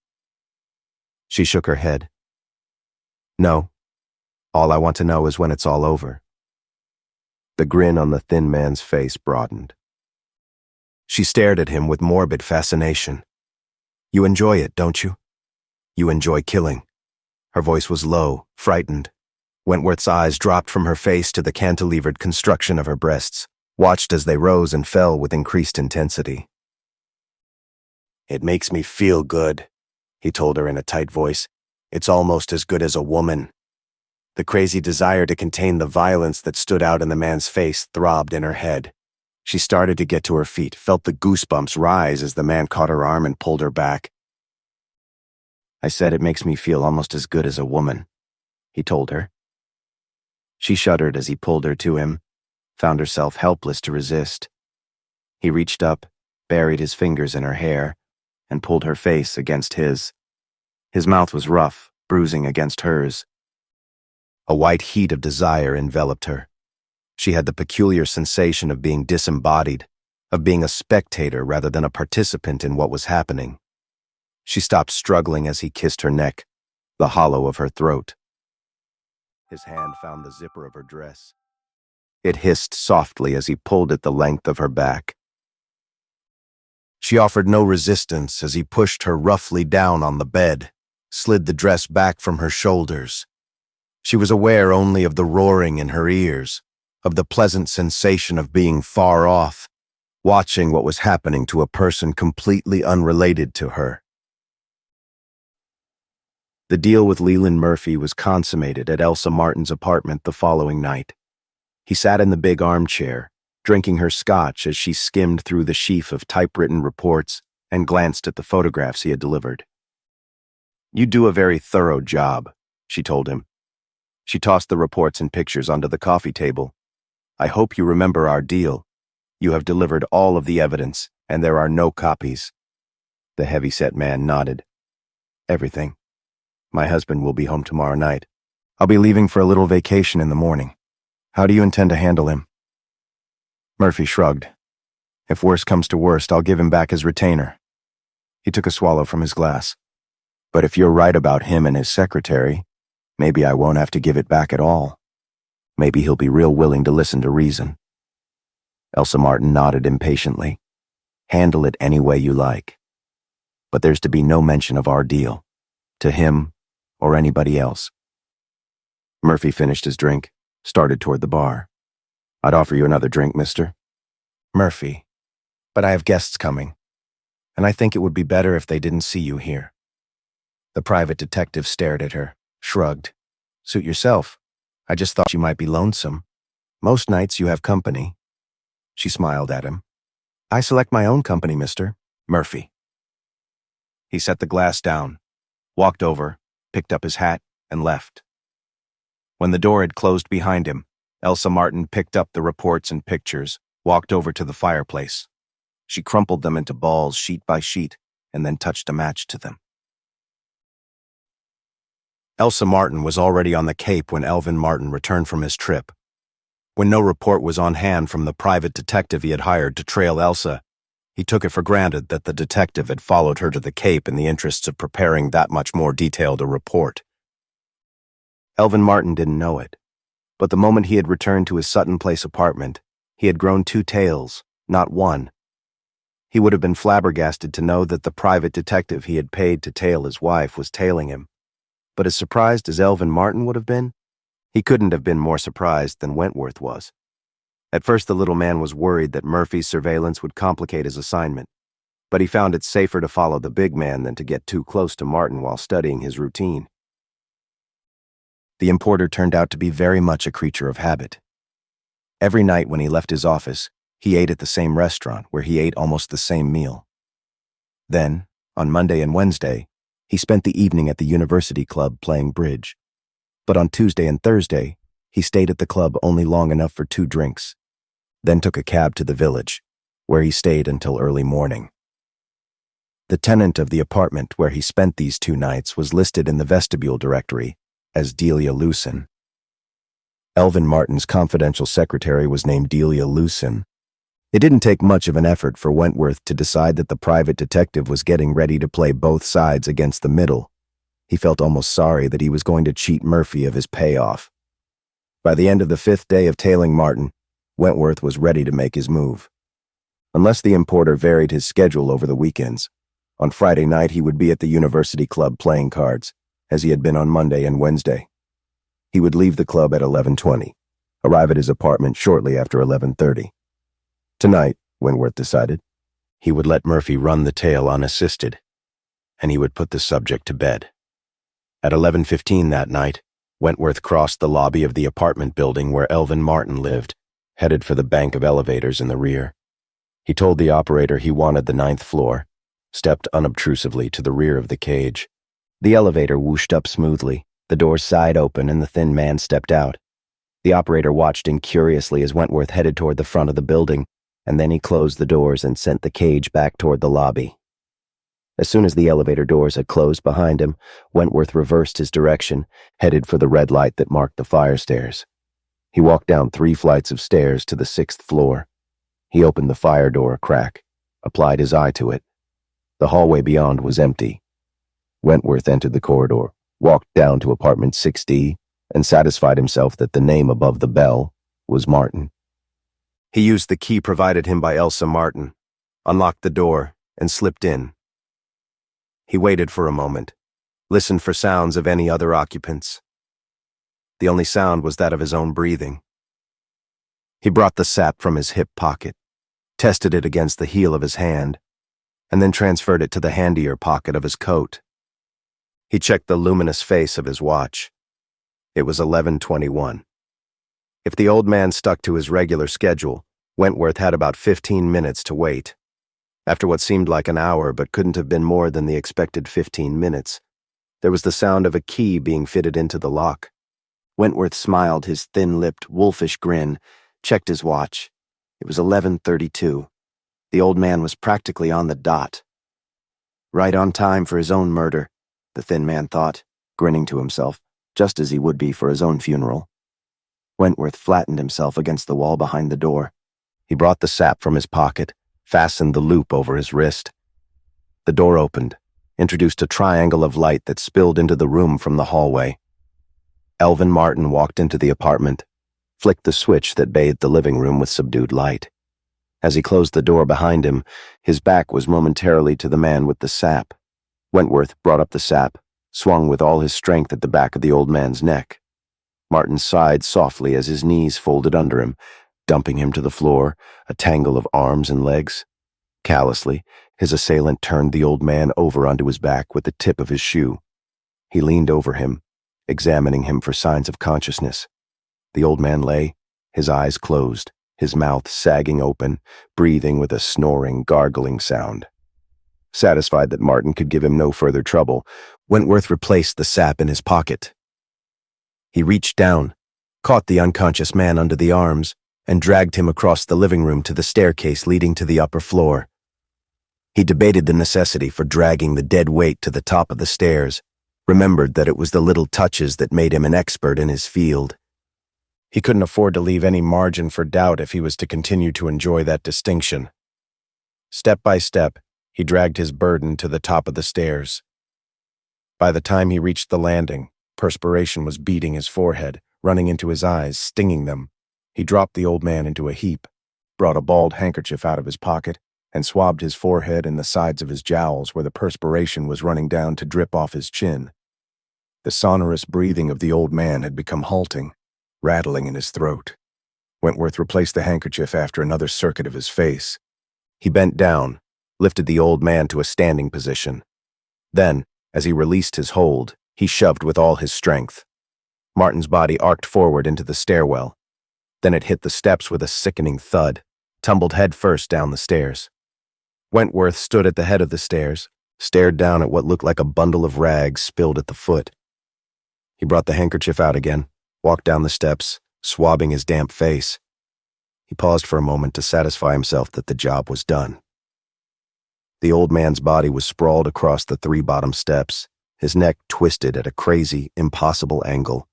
She shook her head. "No. All I want to know is when it's all over." The grin on the thin man's face broadened. She stared at him with morbid fascination. "You enjoy it, don't you? You enjoy killing." Her voice was low, frightened. Wentworth's eyes dropped from her face to the cantilevered construction of her breasts, watched as they rose and fell with increased intensity. "It makes me feel good," he told her in a tight voice. "It's almost as good as a woman." The crazy desire to contain the violence that stood out in the man's face throbbed in her head. She started to get to her feet, felt the goosebumps rise as the man caught her arm and pulled her back. "I said it makes me feel almost as good as a woman," he told her. She shuddered as he pulled her to him, found herself helpless to resist. He reached up, buried his fingers in her hair, and pulled her face against his. His mouth was rough, bruising against hers. A white heat of desire enveloped her. She had the peculiar sensation of being disembodied, of being a spectator rather than a participant in what was happening. She stopped struggling as he kissed her neck, the hollow of her throat. His hand found the zipper of her dress. It hissed softly as he pulled it the length of her back. She offered no resistance as he pushed her roughly down on the bed, slid the dress back from her shoulders. She was aware only of the roaring in her ears, of the pleasant sensation of being far off, watching what was happening to a person completely unrelated to her. The deal with Leland Murphy was consummated at Elsa Martin's apartment the following night. He sat in the big armchair, drinking her scotch as she skimmed through the sheaf of typewritten reports and glanced at the photographs he had delivered. "You do a very thorough job," she told him. She tossed the reports and pictures onto the coffee table. "I hope you remember our deal. You have delivered all of the evidence, and there are no copies." The heavy-set man nodded. "Everything. My husband will be home tomorrow night. I'll be leaving for a little vacation in the morning. How do you intend to handle him?" Murphy shrugged. "If worst comes to worst, I'll give him back his retainer." He took a swallow from his glass. "But if you're right about him and his secretary, maybe I won't have to give it back at all. Maybe he'll be real willing to listen to reason." Elsa Martin nodded impatiently. "Handle it any way you like. But there's to be no mention of our deal, to him or anybody else." Murphy finished his drink, started toward the bar. "I'd offer you another drink, mister." "Murphy, but I have guests coming, and I think it would be better if they didn't see you here." The private detective stared at her, shrugged. "Suit yourself. I just thought you might be lonesome. Most nights you have company." She smiled at him. "I select my own company, Mr. Murphy." He set the glass down, walked over, picked up his hat, and left. When the door had closed behind him, Elsa Martin picked up the reports and pictures, walked over to the fireplace. She crumpled them into balls sheet by sheet, and then touched a match to them. Elsa Martin was already on the Cape when Elvin Martin returned from his trip. When no report was on hand from the private detective he had hired to trail Elsa, he took it for granted that the detective had followed her to the Cape in the interests of preparing that much more detailed a report. Elvin Martin didn't know it, but the moment he had returned to his Sutton Place apartment, he had grown two tails, not one. He would have been flabbergasted to know that the private detective he had paid to tail his wife was tailing him. But as surprised as Elvin Martin would have been, he couldn't have been more surprised than Wentworth was. At first the little man was worried that Murphy's surveillance would complicate his assignment, but he found it safer to follow the big man than to get too close to Martin while studying his routine. The importer turned out to be very much a creature of habit. Every night when he left his office, he ate at the same restaurant where he ate almost the same meal. Then, on Monday and Wednesday, he spent the evening at the university club playing bridge. But on Tuesday and Thursday, he stayed at the club only long enough for 2 drinks, then took a cab to the village, where he stayed until early morning. The tenant of the apartment where he spent these 2 nights was listed in the vestibule directory as Delia Lewson. Elvin Martin's confidential secretary was named Delia Lewson. It didn't take much of an effort for Wentworth to decide that the private detective was getting ready to play both sides against the middle. He felt almost sorry that he was going to cheat Murphy of his payoff. By the end of the 5th day of tailing Martin, Wentworth was ready to make his move. Unless the importer varied his schedule over the weekends, on Friday night he would be at the University Club playing cards, as he had been on Monday and Wednesday. He would leave the club at 11:20, arrive at his apartment shortly after 11:30. Tonight, Wentworth decided, he would let Murphy run the tale unassisted, and he would put the subject to bed. At 11:15 that night, Wentworth crossed the lobby of the apartment building where Elvin Martin lived, headed for the bank of elevators in the rear. He told the operator he wanted the 9th floor, stepped unobtrusively to the rear of the cage. The elevator whooshed up smoothly, the doors sighed open, and the thin man stepped out. The operator watched incuriously as Wentworth headed toward the front of the building, and then he closed the doors and sent the cage back toward the lobby. As soon as the elevator doors had closed behind him, Wentworth reversed his direction, headed for the red light that marked the fire stairs. He walked down 3 flights of stairs to the 6th floor. He opened the fire door a crack, applied his eye to it. The hallway beyond was empty. Wentworth entered the corridor, walked down to apartment 6D, and satisfied himself that the name above the bell was Martin. He used the key provided him by Elsa Martin, unlocked the door, and slipped in. He waited for a moment, listened for sounds of any other occupants. The only sound was that of his own breathing. He brought the sap from his hip pocket, tested it against the heel of his hand, and then transferred it to the handier pocket of his coat. He checked the luminous face of his watch. It was 11:21. If the old man stuck to his regular schedule, Wentworth had about 15 minutes to wait. After what seemed like an hour but couldn't have been more than the expected 15 minutes, there was the sound of a key being fitted into the lock. Wentworth smiled his thin-lipped, wolfish grin, checked his watch. It was 11:32. The old man was practically on the dot. Right on time for his own murder, the thin man thought, grinning to himself, just as he would be for his own funeral. Wentworth flattened himself against the wall behind the door. He brought the sap from his pocket, fastened the loop over his wrist. The door opened, introduced a triangle of light that spilled into the room from the hallway. Elvin Martin walked into the apartment, flicked the switch that bathed the living room with subdued light. As he closed the door behind him, his back was momentarily to the man with the sap. Wentworth brought up the sap, swung with all his strength at the back of the old man's neck. Martin sighed softly as his knees folded under him, dumping him to the floor, a tangle of arms and legs. Callously, his assailant turned the old man over onto his back with the tip of his shoe. He leaned over him, examining him for signs of consciousness. The old man lay, his eyes closed, his mouth sagging open, breathing with a snoring, gargling sound. Satisfied that Martin could give him no further trouble, Wentworth replaced the sap in his pocket. He reached down, caught the unconscious man under the arms, and dragged him across the living room to the staircase leading to the upper floor. He debated the necessity for dragging the dead weight to the top of the stairs, remembered that it was the little touches that made him an expert in his field. He couldn't afford to leave any margin for doubt if he was to continue to enjoy that distinction. Step by step, he dragged his burden to the top of the stairs. By the time he reached the landing, perspiration was beading his forehead, running into his eyes, stinging them. He dropped the old man into a heap, brought a bald handkerchief out of his pocket, and swabbed his forehead and the sides of his jowls where the perspiration was running down to drip off his chin. The sonorous breathing of the old man had become halting, rattling in his throat. Wentworth replaced the handkerchief after another circuit of his face. He bent down, lifted the old man to a standing position. Then, as he released his hold, he shoved with all his strength. Martin's body arced forward into the stairwell. Then it hit the steps with a sickening thud, tumbled headfirst down the stairs. Wentworth stood at the head of the stairs, stared down at what looked like a bundle of rags spilled at the foot. He brought the handkerchief out again, walked down the steps, swabbing his damp face. He paused for a moment to satisfy himself that the job was done. The old man's body was sprawled across the 3 bottom steps, his neck twisted at a crazy, impossible angle.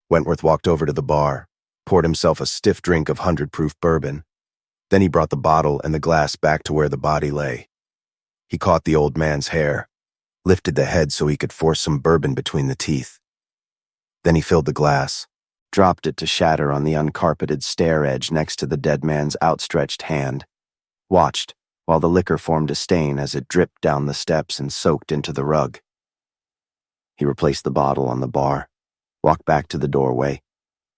Wentworth walked over to the bar, poured himself a stiff drink of 100-proof bourbon. Then he brought the bottle and the glass back to where the body lay. He caught the old man's hair, lifted the head so he could force some bourbon between the teeth. Then he filled the glass, dropped it to shatter on the uncarpeted stair edge next to the dead man's outstretched hand, watched while the liquor formed a stain as it dripped down the steps and soaked into the rug. He replaced the bottle on the bar, walked back to the doorway,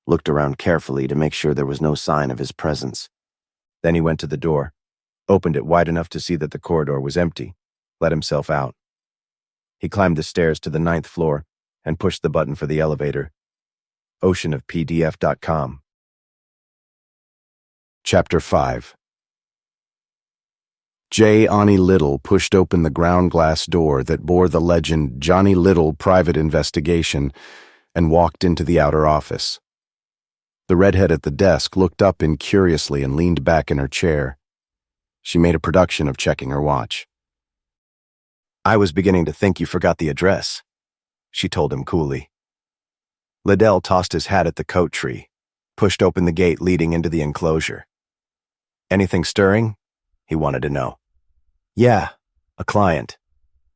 looked around carefully to make sure there was no sign of his presence. Then he went to the door, opened it wide enough to see that the corridor was empty, let himself out. He climbed the stairs to the 9th floor and pushed the button for the elevator. oceanofpdf.com. Chapter 5. Johnny Liddell pushed open the ground glass door that bore the legend Johnny Liddell Private Investigation and walked into the outer office. The redhead at the desk looked up incuriously and leaned back in her chair. She made a production of checking her watch. "I was beginning to think you forgot the address," she told him coolly. Liddell tossed his hat at the coat tree, pushed open the gate leading into the enclosure. "Anything stirring?" he wanted to know. "Yeah, a client."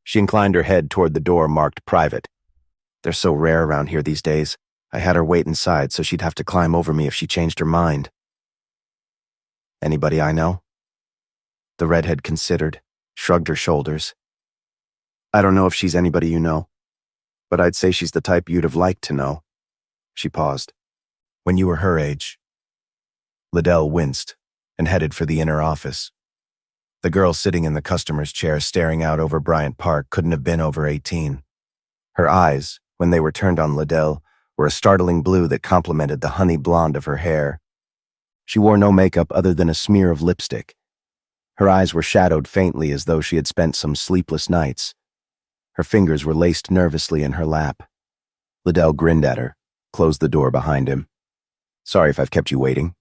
She inclined her head toward the door marked private. "They're so rare around here these days. I had her wait inside so she'd have to climb over me if she changed her mind." "Anybody I know?" The redhead considered, shrugged her shoulders. "I don't know if she's anybody you know, but I'd say she's the type you'd have liked to know." She paused. "When you were her age." Liddell winced and headed for the inner office. The girl sitting in the customer's chair staring out over Bryant Park couldn't have been over 18. Her eyes, when they were turned on Liddell, were a startling blue that complemented the honey blonde of her hair. She wore no makeup other than a smear of lipstick. Her eyes were shadowed faintly as though she had spent some sleepless nights. Her fingers were laced nervously in her lap. Liddell grinned at her, closed the door behind him. "Sorry if I've kept you waiting."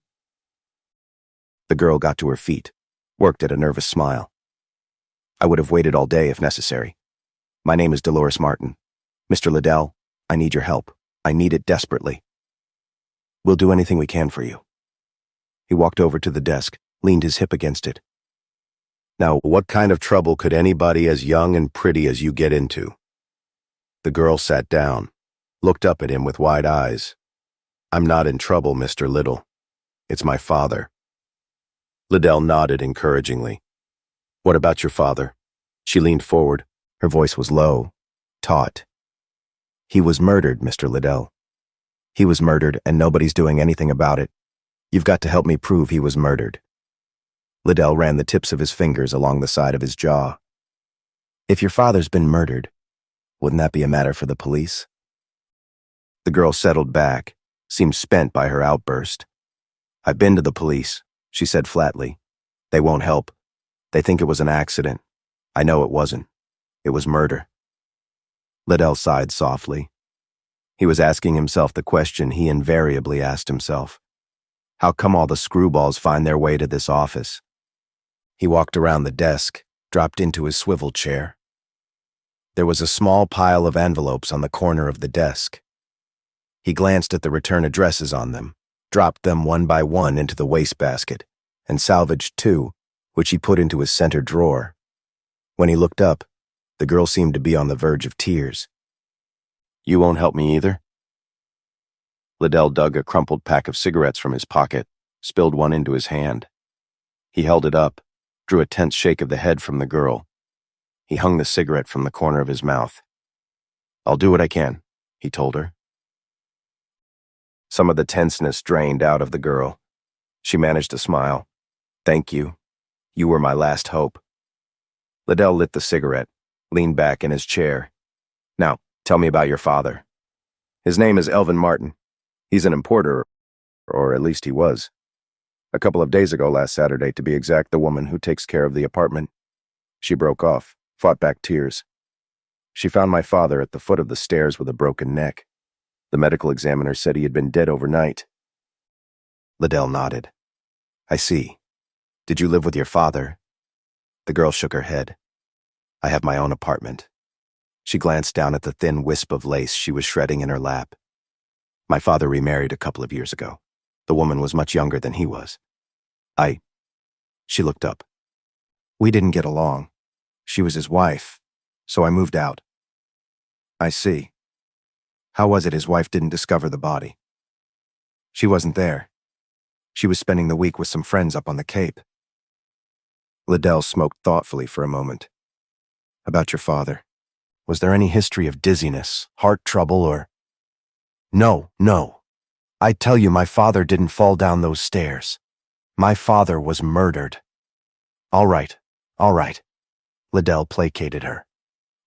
The girl got to her feet, worked at a nervous smile. "I would have waited all day if necessary. My name is Dolores Martin. Mr. Liddell, I need your help. I need it desperately." "We'll do anything we can for you." He walked over to the desk, leaned his hip against it. "Now, what kind of trouble could anybody as young and pretty as you get into?" The girl sat down, looked up at him with wide eyes. "I'm not in trouble, Mr. Liddell. It's my father." Liddell nodded encouragingly. "What about your father?" She leaned forward. Her voice was low, taut. "He was murdered, Mr. Liddell. He was murdered, and nobody's doing anything about it. You've got to help me prove he was murdered." Liddell ran the tips of his fingers along the side of his jaw. "If your father's been murdered, wouldn't that be a matter for the police?" The girl settled back, seemed spent by her outburst. "I've been to the police," she said flatly. "They won't help. They think it was an accident. I know it wasn't. It was murder." Liddell sighed softly. He was asking himself the question he invariably asked himself. How come all the screwballs find their way to this office? He walked around the desk, dropped into his swivel chair. There was a small pile of envelopes on the corner of the desk. He glanced at the return addresses on them, dropped them one by one into the wastebasket, and salvaged 2, which he put into his center drawer. When he looked up, the girl seemed to be on the verge of tears. "You won't help me either?" Liddell dug a crumpled pack of cigarettes from his pocket, spilled one into his hand. He held it up, drew a tense shake of the head from the girl. He hung the cigarette from the corner of his mouth. "I'll do what I can," he told her. Some of the tenseness drained out of the girl. She managed to smile. "Thank you. You were my last hope." Liddell lit the cigarette, leaned back in his chair. "Now, tell me about your father." "His name is Elvin Martin. He's an importer, or at least he was. A couple of days ago, last Saturday, to be exact, the woman who takes care of the apartment." She broke off, fought back tears. She found my father at the foot of the stairs with a broken neck. The medical examiner said he had been dead overnight. Liddell nodded. I see. Did you live with your father? The girl shook her head. I have my own apartment. She glanced down at the thin wisp of lace she was shredding in her lap. My father remarried a couple of years ago. The woman was much younger than he was. She looked up. We didn't get along. She was his wife, so I moved out. I see. How was it his wife didn't discover the body? She wasn't there. She was spending the week with some friends up on the Cape. Liddell smoked thoughtfully for a moment. About your father. Was there any history of dizziness, heart trouble, or... No. I tell you, my father didn't fall down those stairs. My father was murdered. All right. Liddell placated her.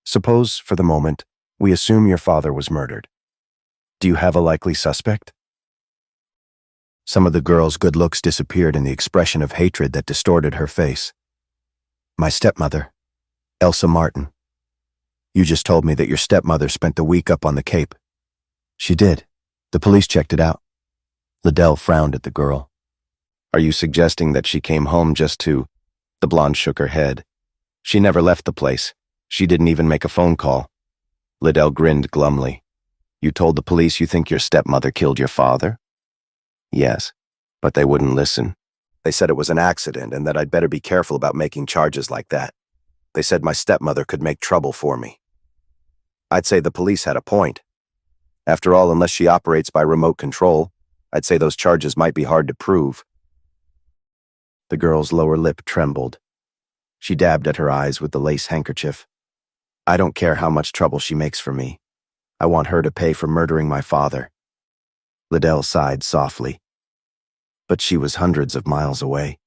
Suppose, for the moment, we assume your father was murdered. Do you have a likely suspect? Some of the girl's good looks disappeared in the expression of hatred that distorted her face. My stepmother, Elsa Martin. You just told me that your stepmother spent the week up on the Cape. She did. The police checked it out. Liddell frowned at the girl. Are you suggesting that she came home just to... The blonde shook her head. She never left the place. She didn't even make a phone call. Liddell grinned glumly. You told the police you think your stepmother killed your father? Yes, but they wouldn't listen. They said it was an accident and that I'd better be careful about making charges like that. They said my stepmother could make trouble for me. I'd say the police had a point. After all, unless she operates by remote control, I'd say those charges might be hard to prove. The girl's lower lip trembled. She dabbed at her eyes with the lace handkerchief. I don't care how much trouble she makes for me. I want her to pay for murdering my father. Liddell sighed softly. But she was hundreds of miles away.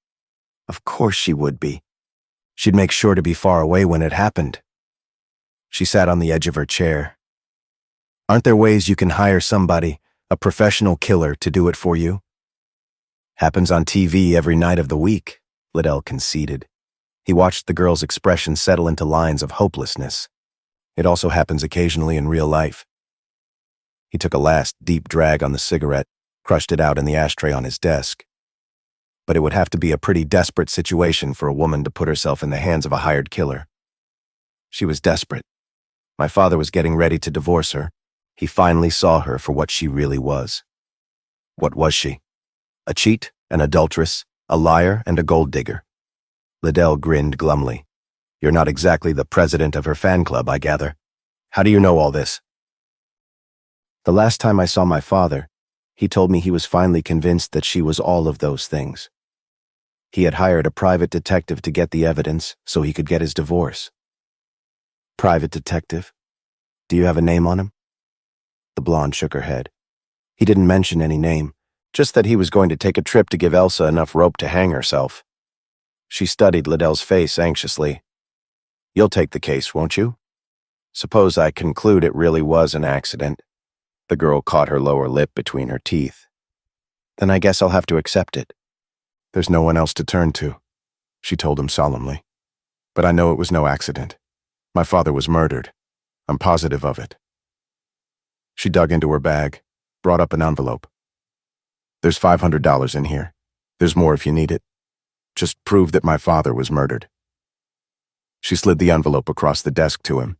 Of course she would be. She'd make sure to be far away when it happened. She sat on the edge of her chair. Aren't there ways you can hire somebody, a professional killer, to do it for you? Happens on TV every night of the week, Liddell conceded. He watched the girl's expression settle into lines of hopelessness. It also happens occasionally in real life. He took a last deep drag on the cigarette, crushed it out in the ashtray on his desk. But it would have to be a pretty desperate situation for a woman to put herself in the hands of a hired killer. She was desperate. My father was getting ready to divorce her. He finally saw her for what she really was. What was she? A cheat, an adulteress, a liar, and a gold digger. Liddell grinned glumly. You're not exactly the president of her fan club, I gather. How do you know all this? The last time I saw my father, he told me he was finally convinced that she was all of those things. He had hired a private detective to get the evidence so he could get his divorce. Private detective? Do you have a name on him? The blonde shook her head. He didn't mention any name, just that he was going to take a trip to give Elsa enough rope to hang herself. She studied Liddell's face anxiously. You'll take the case, won't you? Suppose I conclude it really was an accident. The girl caught her lower lip between her teeth. Then I guess I'll have to accept it. There's no one else to turn to, she told him solemnly. But I know it was no accident. My father was murdered. I'm positive of it. She dug into her bag, brought up an envelope. There's $500 in here. There's more if you need it. Just prove that my father was murdered. She slid the envelope across the desk to him.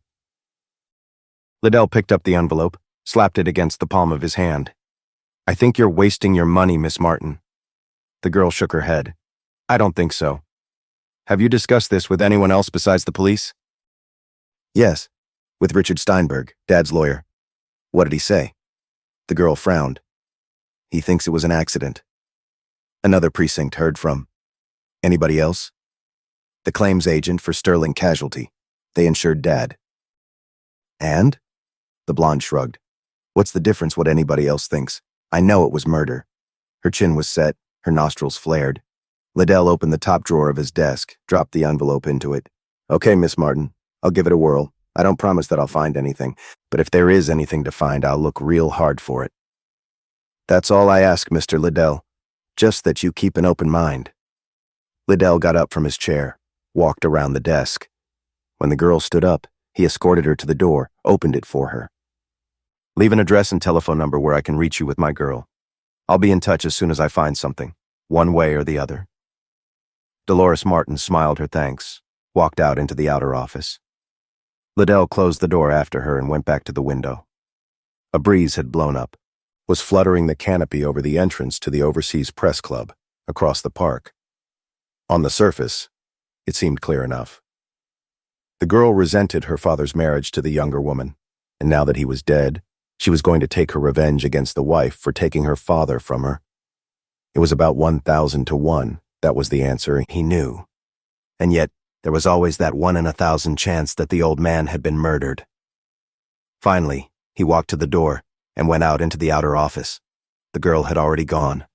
Liddell picked up the envelope, slapped it against the palm of his hand. I think you're wasting your money, Miss Martin. The girl shook her head. I don't think so. Have you discussed this with anyone else besides the police? Yes, with Richard Steinberg, Dad's lawyer. What did he say? The girl frowned. He thinks it was an accident. Another precinct heard from. Anybody else? The claims agent for Sterling Casualty. They insured Dad. And? The blonde shrugged. What's the difference what anybody else thinks? I know it was murder. Her chin was set, her nostrils flared. Liddell opened the top drawer of his desk, dropped the envelope into it. Okay, Miss Martin, I'll give it a whirl. I don't promise that I'll find anything, but if there is anything to find, I'll look real hard for it. That's all I ask, Mr. Liddell. Just that you keep an open mind. Liddell got up from his chair, walked around the desk. When the girl stood up, He escorted her to the door, opened it for her. "Leave an address and telephone number where I can reach you with my girl. I'll be in touch as soon as I find something, one way or the other." Dolores Martin smiled her thanks, walked out into the outer office. Liddell closed the door after her and went back to the window. A breeze had blown up, was fluttering the canopy over the entrance to the Overseas Press Club, across the park. On the surface, it seemed clear enough. The girl resented her father's marriage to the younger woman, and now that he was dead, she was going to take her revenge against the wife for taking her father from her. It was about 1,000 to 1, that was the answer, he knew. And yet, there was always that 1 in 1,000 chance that the old man had been murdered. Finally, he walked to the door and went out into the outer office. The girl had already gone.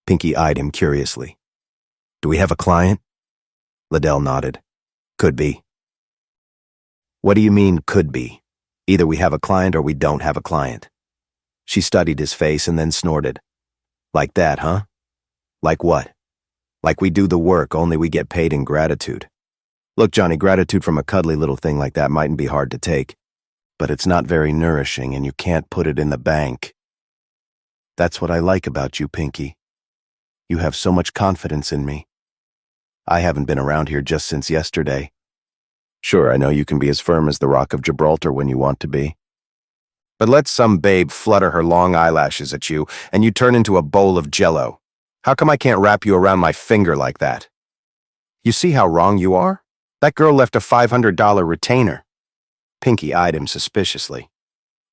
Pinky eyed him curiously. "Do we have a client?" Liddell nodded. "Could be." "What do you mean, could be? Either we have a client or we don't have a client." She studied his face and then snorted. "Like that, huh? Like what? Like we do the work, only we get paid in gratitude. Look, Johnny, gratitude from a cuddly little thing like that mightn't be hard to take, but it's not very nourishing and you can't put it in the bank. That's what I like about you, Pinky. You have so much confidence in me. I haven't been around here just since yesterday. Sure, I know you can be as firm as the Rock of Gibraltar when you want to be. But let some babe flutter her long eyelashes at you and you turn into a bowl of Jell-O. How come I can't wrap you around my finger like that? You see how wrong you are? That girl left a $500 retainer." Pinky eyed him suspiciously.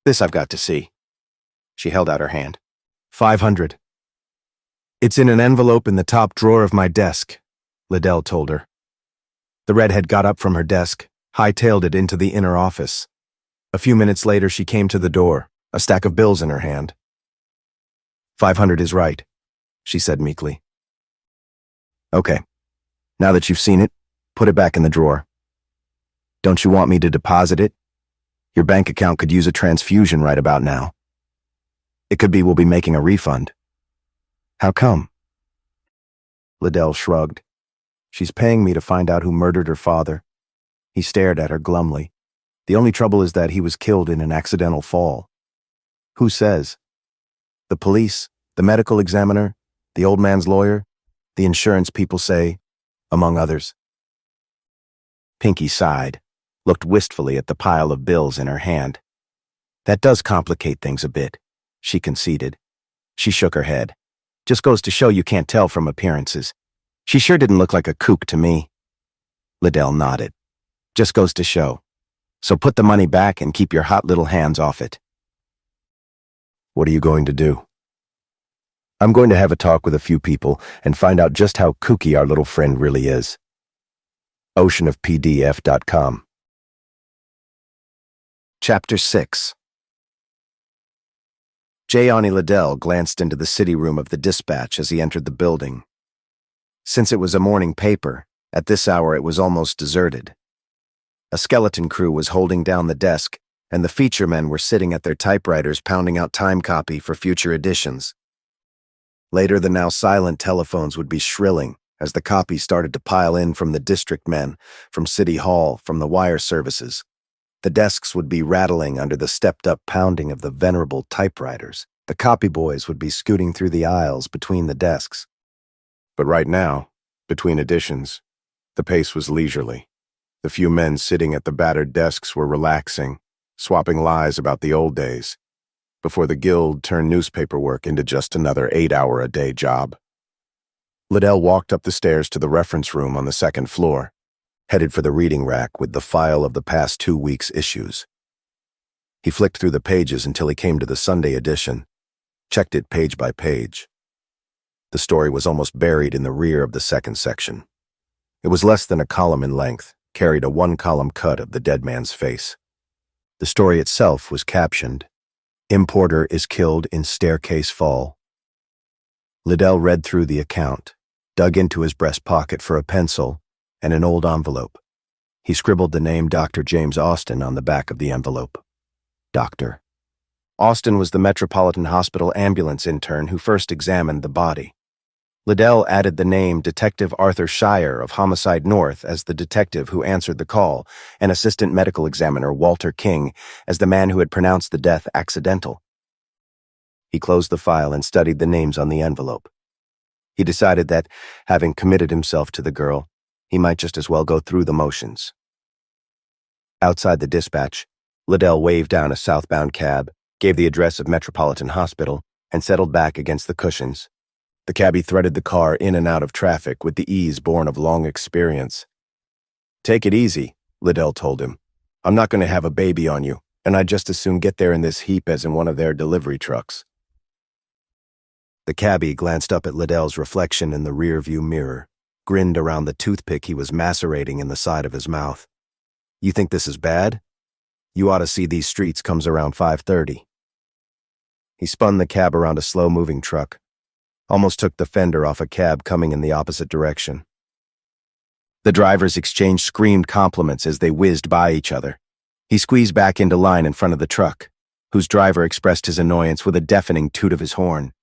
"This I've got to see." She held out her hand. $500. "It's in an envelope in the top drawer of my desk," Liddell told her. The redhead got up from her desk, hightailed it into the inner office. A few minutes later, she came to the door, a stack of bills in her hand. "500 is right," she said meekly. "Okay. Now that you've seen it, put it back in the drawer. Don't you want me to deposit it? Your bank account could use a transfusion right about now. It could be we'll be making a refund." "How come?" Liddell shrugged. "She's paying me to find out who murdered her father." He stared at her glumly. "The only trouble is that he was killed in an accidental fall." "Who says?" "The police, the medical examiner, the old man's lawyer, the insurance people say, among others." Pinky sighed, looked wistfully at the pile of bills in her hand. "That does complicate things a bit," she conceded. She shook her head. "Just goes to show you can't tell from appearances. She sure didn't look like a kook to me." Liddell nodded. "Just goes to show. So put the money back and keep your hot little hands off it." "What are you going to do?" "I'm going to have a talk with a few people and find out just how kooky our little friend really is." oceanofpdf.com. Chapter 6. Johnny Liddell glanced into the city room of the Dispatch as he entered the building. Since it was a morning paper, at this hour it was almost deserted. A skeleton crew was holding down the desk, and the feature men were sitting at their typewriters pounding out time copy for future editions. Later, the now silent telephones would be shrilling as the copy started to pile in from the district men, from City Hall, from the wire services. The desks would be rattling under the stepped-up pounding of the venerable typewriters. The copy boys would be scooting through the aisles between the desks. But right now, between editions, the pace was leisurely. The few men sitting at the battered desks were relaxing, swapping lies about the old days, before the guild turned newspaper work into just another 8-hour-a-day job. Liddell walked up the stairs to the reference room on the second floor, headed for the reading rack with the file of the past 2 weeks' issues. He flicked through the pages until he came to the Sunday edition, checked it page by page. The story was almost buried in the rear of the second section. It was less than a column in length, carried a 1-column cut of the dead man's face. The story itself was captioned, "Importer is killed in staircase fall." Liddell read through the account, dug into his breast pocket for a pencil and an old envelope. He scribbled the name Dr. James Austin on the back of the envelope. Doctor. Austin was the Metropolitan Hospital ambulance intern who first examined the body. Liddell added the name Detective Arthur Shire of Homicide North as the detective who answered the call, and Assistant Medical Examiner Walter King as the man who had pronounced the death accidental. He closed the file and studied the names on the envelope. He decided that, having committed himself to the girl, he might just as well go through the motions. Outside the dispatch, Liddell waved down a southbound cab, gave the address of Metropolitan Hospital, and settled back against the cushions. The cabbie threaded the car in and out of traffic with the ease born of long experience. "Take it easy," Liddell told him. "I'm not going to have a baby on you, and I'd just as soon get there in this heap as in one of their delivery trucks." The cabbie glanced up at Liddell's reflection in the rearview mirror, grinned around the toothpick he was macerating in the side of his mouth. "You think this is bad? You ought to see these streets comes around 5:30. He spun the cab around a slow-moving truck, almost took the fender off a cab coming in the opposite direction. The drivers exchanged screamed compliments as they whizzed by each other. He squeezed back into line in front of the truck, whose driver expressed his annoyance with a deafening toot of his horn.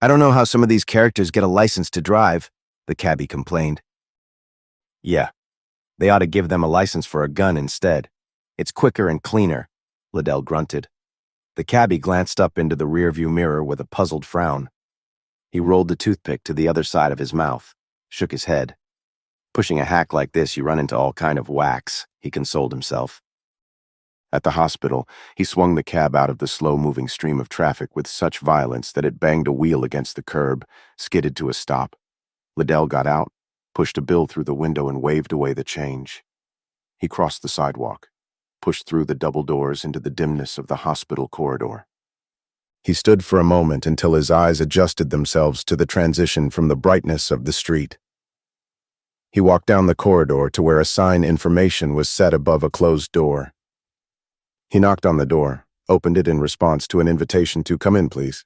"I don't know how some of these characters get a license to drive," the cabbie complained. "Yeah, they ought to give them a license for a gun instead. It's quicker and cleaner," Liddell grunted. The cabbie glanced up into the rearview mirror with a puzzled frown. He rolled the toothpick to the other side of his mouth, shook his head. "Pushing a hack like this, you run into all kind of whacks," he consoled himself. At the hospital, he swung the cab out of the slow-moving stream of traffic with such violence that it banged a wheel against the curb, skidded to a stop. Liddell got out, pushed a bill through the window and waved away the change. He crossed the sidewalk, pushed through the double doors into the dimness of the hospital corridor. He stood for a moment until his eyes adjusted themselves to the transition from the brightness of the street. He walked down the corridor to where a sign information was set above a closed door. He knocked on the door, opened it in response to an invitation to "Come in, please."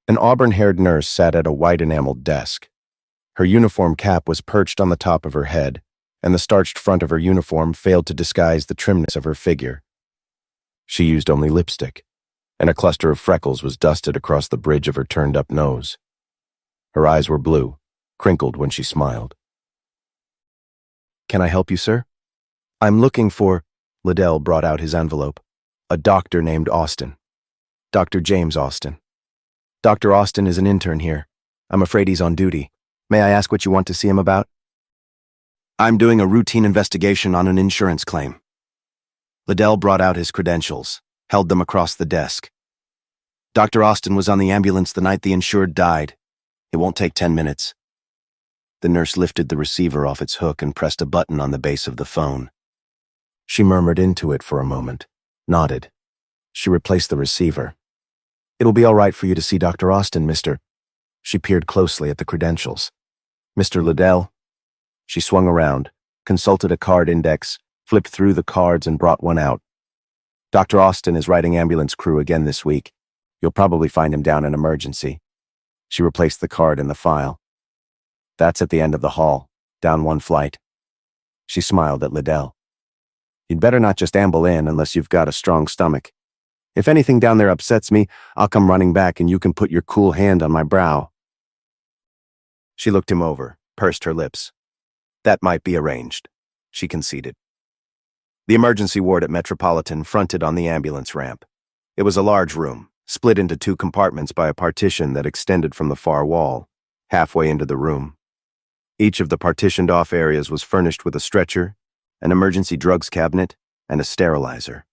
An auburn-haired nurse sat at a white-enameled desk. Her uniform cap was perched on the top of her head, and the starched front of her uniform failed to disguise the trimness of her figure. She used only lipstick, and a cluster of freckles was dusted across the bridge of her turned-up nose. Her eyes were blue, crinkled when she smiled. "Can I help you, sir?" "I'm looking for—" Liddell brought out his envelope. "A doctor named Austin. Dr. James Austin. Dr. Austin is an intern here. I'm afraid he's on duty. May I ask what you want to see him about?" "I'm doing a routine investigation on an insurance claim." Liddell brought out his credentials, held them across the desk. "Dr. Austin was on the ambulance the night the insured died. It won't take 10 minutes. The nurse lifted the receiver off its hook and pressed a button on the base of the phone. She murmured into it for a moment, nodded. She replaced the receiver. "It'll be all right for you to see Dr. Austin, Mr." She peered closely at the credentials. "Mr. Liddell?" She swung around, consulted a card index, flipped through the cards and brought one out. "Dr. Austin is riding ambulance crew again this week. You'll probably find him down in emergency." She replaced the card in the file. "That's at the end of the hall, down one flight." She smiled at Liddell. "You'd better not just amble in unless you've got a strong stomach. If anything down there upsets me, I'll come running back and you can put your cool hand on my brow." She looked him over, pursed her lips. "That might be arranged," she conceded. The emergency ward at Metropolitan fronted on the ambulance ramp. It was a large room, split into 2 compartments by a partition that extended from the far wall, halfway into the room. Each of the partitioned-off areas was furnished with a stretcher, an emergency drugs cabinet, and a sterilizer.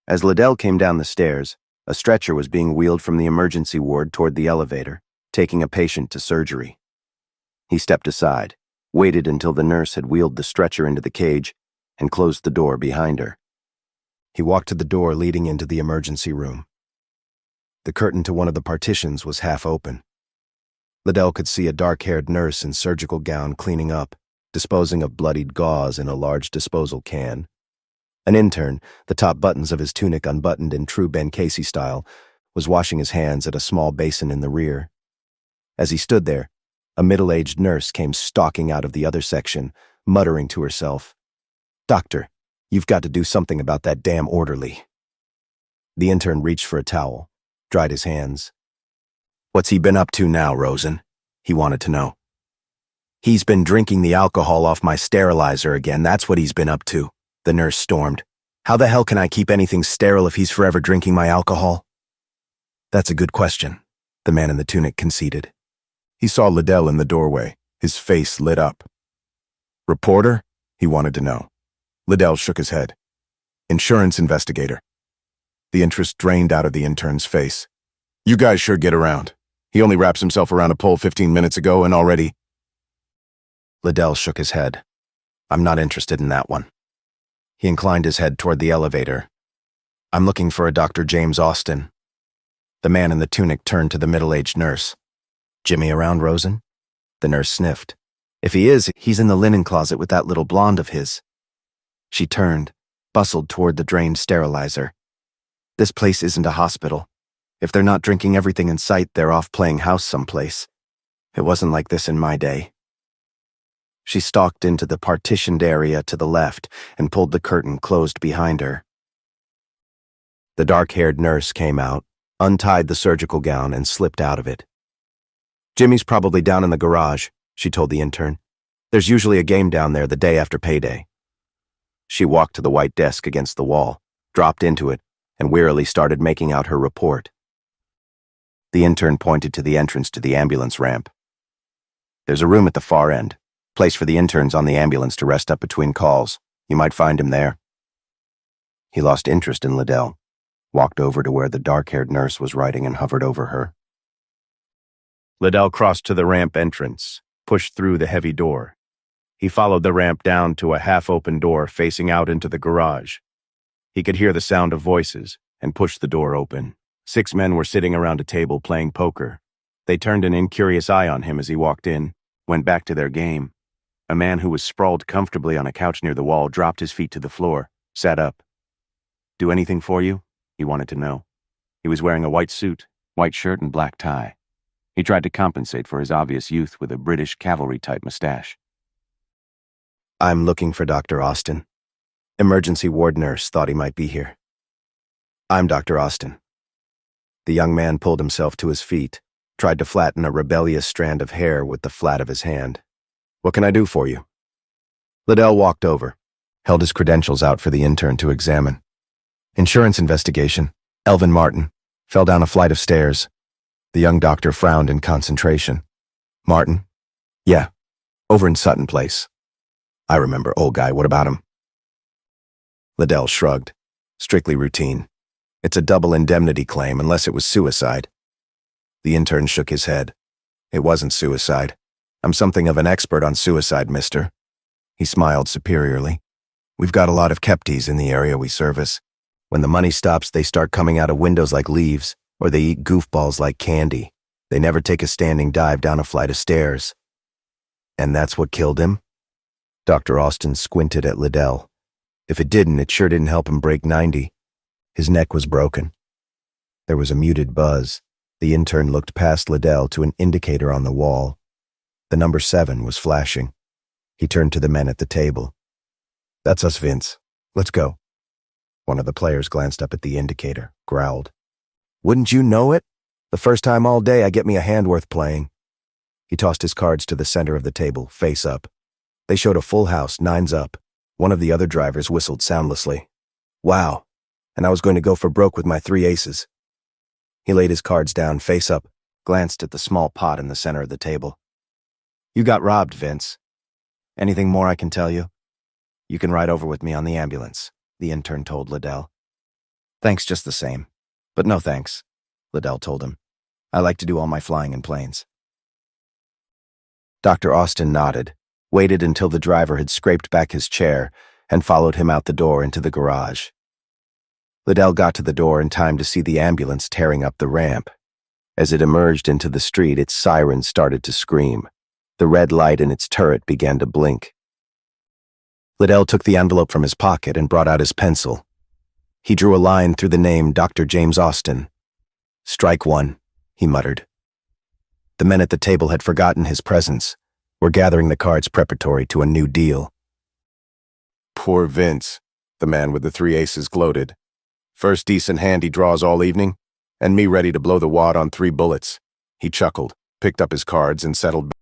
As Liddell came down the stairs, a stretcher was being wheeled from the emergency ward toward the elevator, taking a patient to surgery. He stepped aside, waited until the nurse had wheeled the stretcher into the cage, and closed the door behind her. He walked to the door leading into the emergency room. The curtain to one of the partitions was half open. Liddell could see a dark-haired nurse in surgical gown cleaning up, disposing of bloodied gauze in a large disposal can. An intern, the top buttons of his tunic unbuttoned in true Ben Casey style, was washing his hands at a small basin in the rear. As he stood there, a middle-aged nurse came stalking out of the other section, muttering to herself, "Doctor, you've got to do something about that damn orderly." The intern reached for a towel, dried his hands. What's he been up to now, Rosen? He wanted to know. He's been drinking the alcohol off my sterilizer again, that's what he's been up to, the nurse stormed. How the hell can I keep anything sterile if he's forever drinking my alcohol? That's a good question, the man in the tunic conceded. He saw Liddell in the doorway, his face lit up. Reporter? He wanted to know. Liddell shook his head. Insurance investigator. The interest drained out of the intern's face. You guys sure get around. He only wraps himself around a pole 15 minutes ago and already... Liddell shook his head. I'm not interested in that one. He inclined his head toward the elevator. I'm looking for a Dr. James Austin. The man in the tunic turned to the middle-aged nurse. Jimmy around, Rosen? The nurse sniffed. If he is, he's in the linen closet with that little blonde of his. She turned, bustled toward the drained sterilizer. This place isn't a hospital. If they're not drinking everything in sight, they're off playing house someplace. It wasn't like this in my day. She stalked into the partitioned area to the left and pulled the curtain closed behind her. The dark-haired nurse came out, untied the surgical gown, and slipped out of it. Jimmy's probably down in the garage, she told the intern. There's usually a game down there the day after payday. She walked to the white desk against the wall, dropped into it, and wearily started making out her report. The intern pointed to the entrance to the ambulance ramp. There's a room at the far end, place for the interns on the ambulance to rest up between calls. You might find him there. He lost interest in Liddell, walked over to where the dark-haired nurse was writing and hovered over her. Liddell crossed to the ramp entrance, pushed through the heavy door. He followed the ramp down to a half-open door facing out into the garage. He could hear the sound of voices and pushed the door open. 6 men were sitting around a table playing poker. They turned an incurious eye on him as he walked in, went back to their game. A man who was sprawled comfortably on a couch near the wall dropped his feet to the floor, sat up. Do anything for you? He wanted to know. He was wearing a white suit, white shirt, and black tie. He tried to compensate for his obvious youth with a British cavalry-type mustache. I'm looking for Dr. Austin. Emergency ward nurse thought he might be here. I'm Dr. Austin. The young man pulled himself to his feet, tried to flatten a rebellious strand of hair with the flat of his hand. What can I do for you? Liddell walked over, held his credentials out for the intern to examine. Insurance investigation. Elvin Martin. Fell down a flight of stairs. The young doctor frowned in concentration. Martin? Yeah. Over in Sutton Place. I remember, old guy, what about him? Liddell shrugged. Strictly routine. It's a double indemnity claim unless it was suicide. The intern shook his head. It wasn't suicide. I'm something of an expert on suicide, mister. He smiled superiorly. We've got a lot of kepties in the area we service. When the money stops, they start coming out of windows like leaves, or they eat goofballs like candy. They never take a standing dive down a flight of stairs. And that's what killed him? Dr. Austin squinted at Liddell. If it didn't, it sure didn't help him break 90. His neck was broken. There was a muted buzz. The intern looked past Liddell to an indicator on the wall. The number 7 was flashing. He turned to the men at the table. That's us, Vince. Let's go. One of the players glanced up at the indicator, growled. Wouldn't you know it? The first time all day I get me a hand worth playing. He tossed his cards to the center of the table, face up. They showed a full house, 9s up. One of the other drivers whistled soundlessly. Wow. And I was going to go for broke with my 3 aces. He laid his cards down, face up, glanced at the small pot in the center of the table. You got robbed, Vince. Anything more I can tell you? You can ride over with me on the ambulance, the intern told Liddell. Thanks just the same. But no thanks, Liddell told him. I like to do all my flying in planes. Dr. Austin nodded, waited until the driver had scraped back his chair, and followed him out the door into the garage. Liddell got to the door in time to see the ambulance tearing up the ramp. As it emerged into the street, its siren started to scream. The red light in its turret began to blink. Liddell took the envelope from his pocket and brought out his pencil. He drew a line through the name Dr. James Austin. Strike 1, he muttered. The men at the table had forgotten his presence, were gathering the cards preparatory to a new deal. Poor Vince, the man with the 3 aces gloated. First decent hand he draws all evening, and me ready to blow the wad on 3 bullets. He chuckled, picked up his cards, and settled